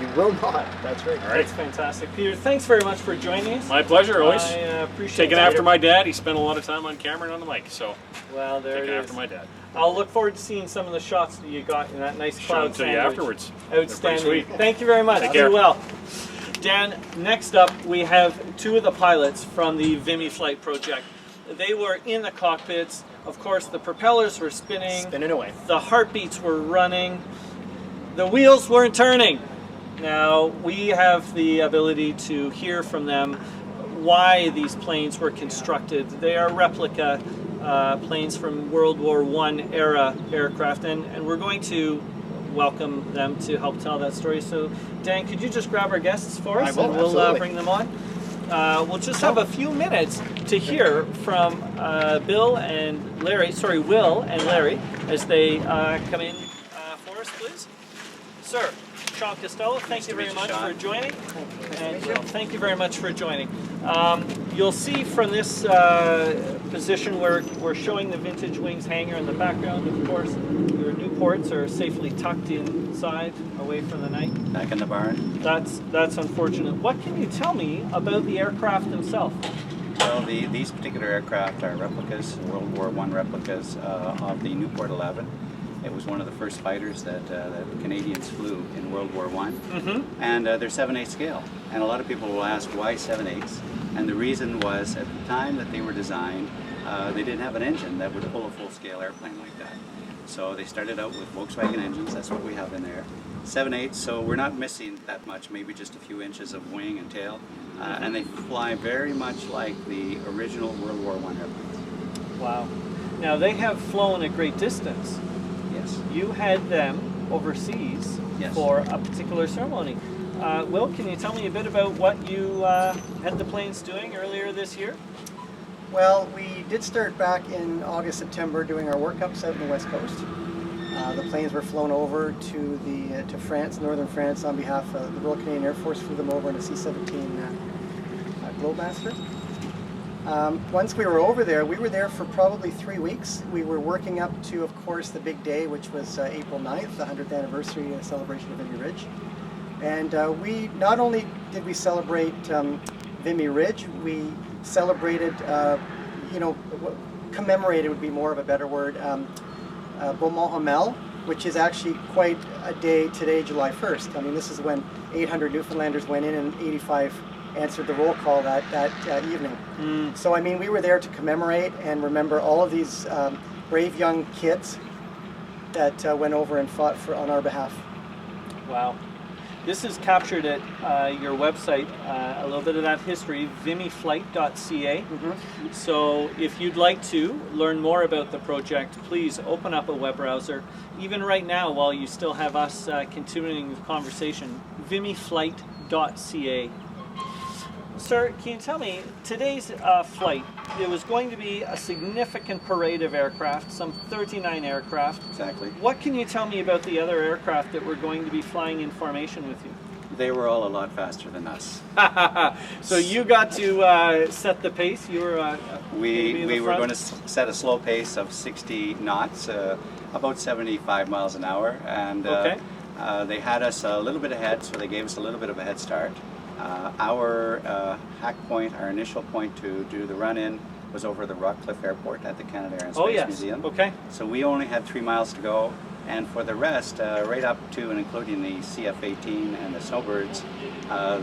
A: You will not. That's right.
H: All right.
B: That's fantastic. Peter, thanks very much for joining us.
H: My pleasure, always.
B: I appreciate
H: Taking
B: it.
H: after my dad. He spent a lot of time on camera and on the mic, so
B: Well, there it
H: taking
B: is.
H: after my dad.
B: I'll look forward to seeing some of the shots that you got in that nice
H: Show
B: cloud
H: them to you
B: sandwich.
H: afterwards. They're pretty
B: Outstanding.
H: sweet.
B: Thank you very much.
H: Take
B: Do
H: care.
B: well. Dan, next up we have two of the pilots from the VIMY Flight project. They were in the cockpits. Of course, the propellers were spinning.
A: Spinning away.
B: The heartbeats were running. The wheels weren't turning. Now, we have the ability to hear from them why these planes were constructed. They are replica planes from World War I era aircraft, and we're going to welcome them to help tell that story. So, Dan, could you just grab our guests for us,
A: I will,
B: and we'll
A: absolutely.
B: Bring them on? We'll just have a few minutes to hear from Will and Larry, as they come in for us, please. Sir, Sean Costello, thank you very much for joining. And Will, thank you very much for joining. You'll see from this position where we're showing the Vintage Wings hangar in the background. Of course, your Newports are safely tucked inside, away from the night.
I: Back in the barn.
B: That's unfortunate. What can you tell me about the aircraft themselves?
I: Well, these particular aircraft are replicas, World War I replicas of the Newport 11. It was one of the first fighters that Canadians flew in World War I.
B: Mm-hmm.
I: And they're 7/8 scale. And a lot of people will ask why 7/8. And the reason was at the time that they were designed, they didn't have an engine that would pull a full-scale airplane like that. So they started out with Volkswagen engines. That's what we have in there. 7/8, so we're not missing that much, maybe just a few inches of wing and tail. And they fly very much like the original World War I airplanes.
B: Wow. Now, they have flown a great distance.
I: Yes.
B: You had them overseas
I: Yes.
B: for a particular ceremony. Will, can you tell me a bit about what you had the planes doing earlier this year?
J: Well, we did start back in August, September doing our workups out in the West Coast. The planes were flown over to France, northern France, on behalf of the Royal Canadian Air Force. Flew them over in a C-17 Globemaster. Once we were over there, we were there for probably 3 weeks. We were working up to, of course, the big day, which was April 9th, the 100th anniversary celebration of Vimy Ridge. And we not only did we celebrate Vimy Ridge, we celebrated, commemorated would be more of a better word, Beaumont Hamel, which is actually quite a day today, July 1st. I mean, this is when 800 Newfoundlanders went in and 85 answered the roll call that evening. So, I mean, we were there to commemorate and remember all of these brave young kids that went over and fought on our behalf.
B: Wow. This is captured at your website, a little bit of that history, vimyflight.ca.
J: Mm-hmm.
B: So if you'd like to learn more about the project, please open up a web browser. Even right now, while you still have us continuing the conversation, vimyflight.ca. sir, can you tell me, today's flight, it was going to be a significant parade of aircraft, some 39 aircraft.
I: Exactly.
B: What can you tell me about the other aircraft that were going to be flying in formation with you?
I: They were all a lot faster than us.
B: So you got to set the pace? You were
I: We were going to set a slow pace of 60 knots, about 75 miles an hour, and they had us a little bit ahead, so they gave us a little bit of a head start. Our hack point, our initial point to do the run-in was over the Rockcliffe Airport at the Canada Air and Space Museum.
B: Okay.
I: So we only had 3 miles to go, and for the rest, right up to and including the CF-18 and the Snowbirds,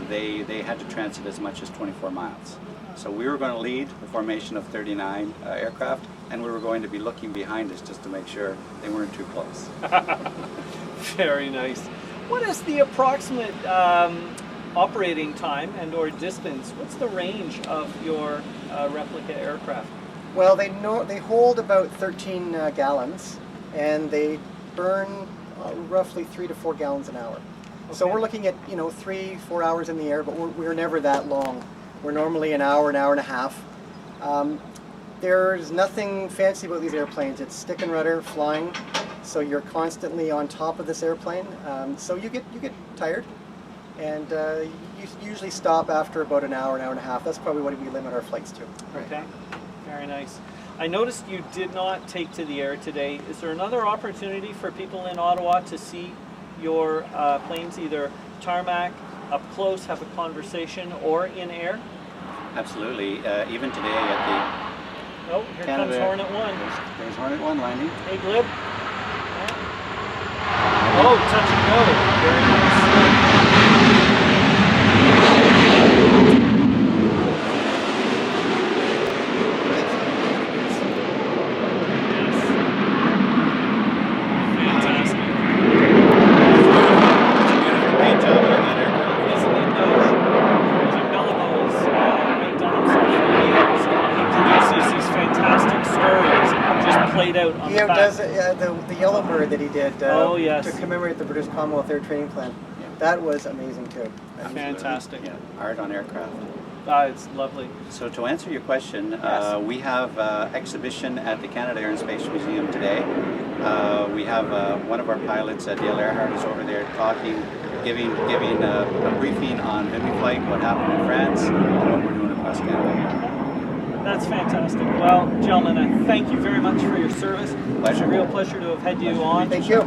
I: they had to transit as much as 24 miles. So we were going to lead the formation of 39 aircraft, and we were going to be looking behind us just to make sure they weren't too close.
B: Very nice. What is the approximate operating time and or distance? What's the range of your replica aircraft?
J: Well, they hold about 13 gallons, and they burn roughly 3 to 4 gallons an hour. Okay. So we're looking at 3-4 hours in the air, but we're never that long. We're normally an hour and a half. There's nothing fancy about these airplanes. It's stick and rudder flying, so you're constantly on top of this airplane. So you get tired, and you usually stop after about an hour and a half. That's probably what we limit our flights to.
B: Okay, very nice. I noticed you did not take to the air today. Is there another opportunity for people in Ottawa to see your planes, either tarmac, up close, have a conversation, or in air?
I: Absolutely. Even today at the
B: Oh, here
I: Canada,
B: comes Hornet 1.
I: There's Hornet 1 landing.
B: Hey, Glib. Oh, touch and go. Very nice.
J: The yellow bird that he did
B: to
J: commemorate the British Commonwealth Air Training Plan. Yeah. That was amazing too.
B: Fantastic.
I: Yeah, art on aircraft.
B: It's lovely.
I: So to answer your question, we have exhibition at the Canada Air and Space Museum today. We have one of our pilots, Dale Earhart, is over there talking, giving a briefing on VIMY Flight, what happened in France, and what we're doing across Canada.
B: That's fantastic. Well, gentlemen, I thank you very much for your service.
I: Pleasure.
B: It's a real pleasure to have had you on.
J: Thank you.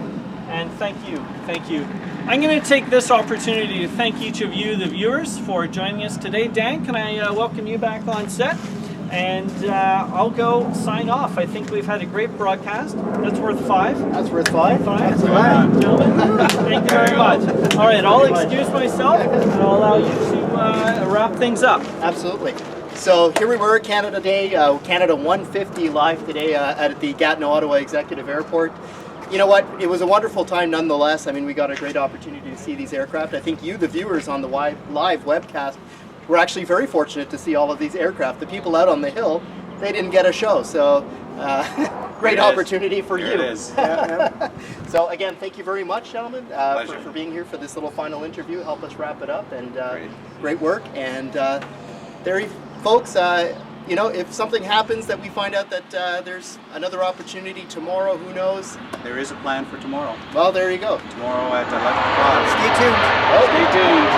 B: And thank you. Thank you. I'm going to take this opportunity to thank each of you, the viewers, for joining us today. Dan, can I welcome you back on set? And I'll go sign off. I think we've had a great broadcast. That's worth 5.
A: That's worth 5.
B: That's right. Gentlemen, thank you very much. All right, I'll excuse myself and I'll allow you to wrap things up.
A: Absolutely. So here we were, Canada Day, Canada 150 live today at the Gatineau-Ottawa Executive Airport. You know what, it was a wonderful time nonetheless. I mean, we got a great opportunity to see these aircraft. I think you, the viewers on the live webcast, were actually very fortunate to see all of these aircraft. The people out on the hill, they didn't get a show, so great opportunity for you.
I: It is.
A: So again, thank you very much, gentlemen, for being here for this little final interview. Help us wrap it up, and great work. And there you folks, if something happens that we find out that there's another opportunity tomorrow, who knows?
I: There is a plan for tomorrow.
A: Well, there you go.
I: Tomorrow at 11 o'clock.
J: Stay tuned.
A: Oh, stay tuned.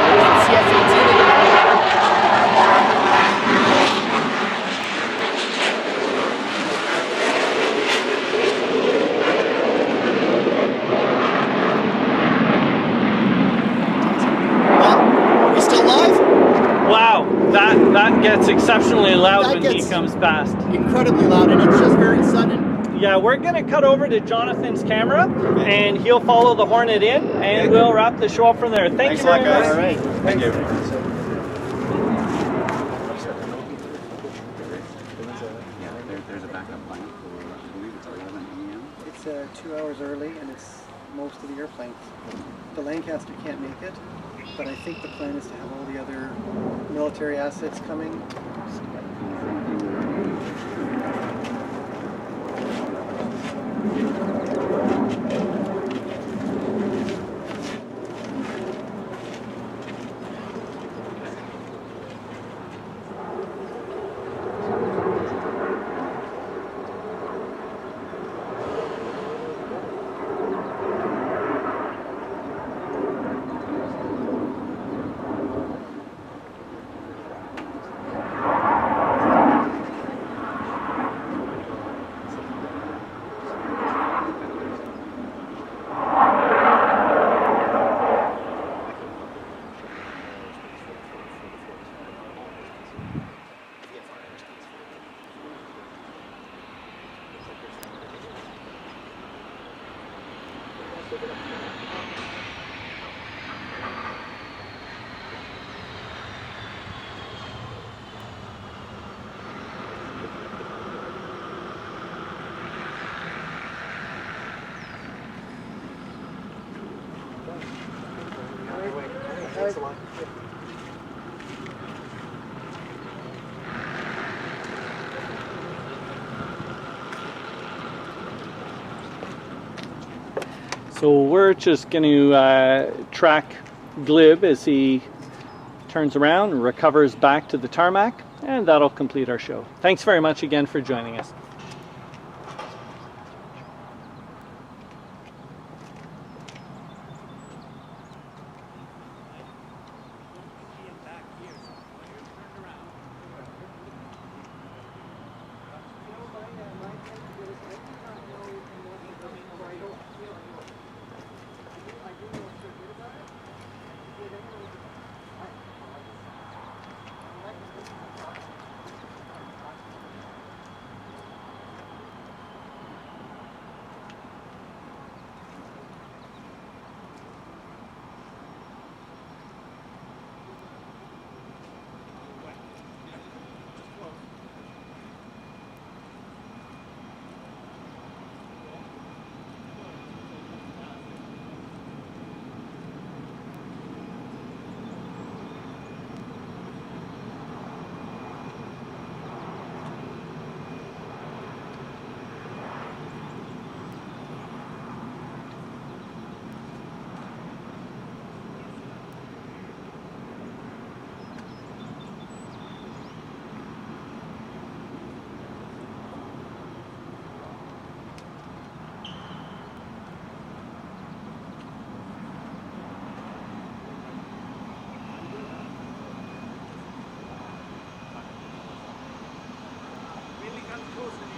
A: Are we still live?
B: Wow, that gets exceptionally loud when he comes past.
A: Incredibly loud, and it's just very sudden.
B: Yeah, we're going to cut over to Jonathan's camera, and he'll follow the Hornet in, and we'll wrap the show up from there. Thanks you very much.
A: All right.
I: Thank you. There's a backup plan for, I believe it's 11 a.m.
J: It's 2 hours early, and it's most of the airplanes. The Lancaster can't make it, but I think the plan is to have all the other military assets coming. Thanks a lot.
B: So we're just going to track Glib as he turns around and recovers back to the tarmac, and that'll complete our show. Thanks very much again for joining us.
K: Close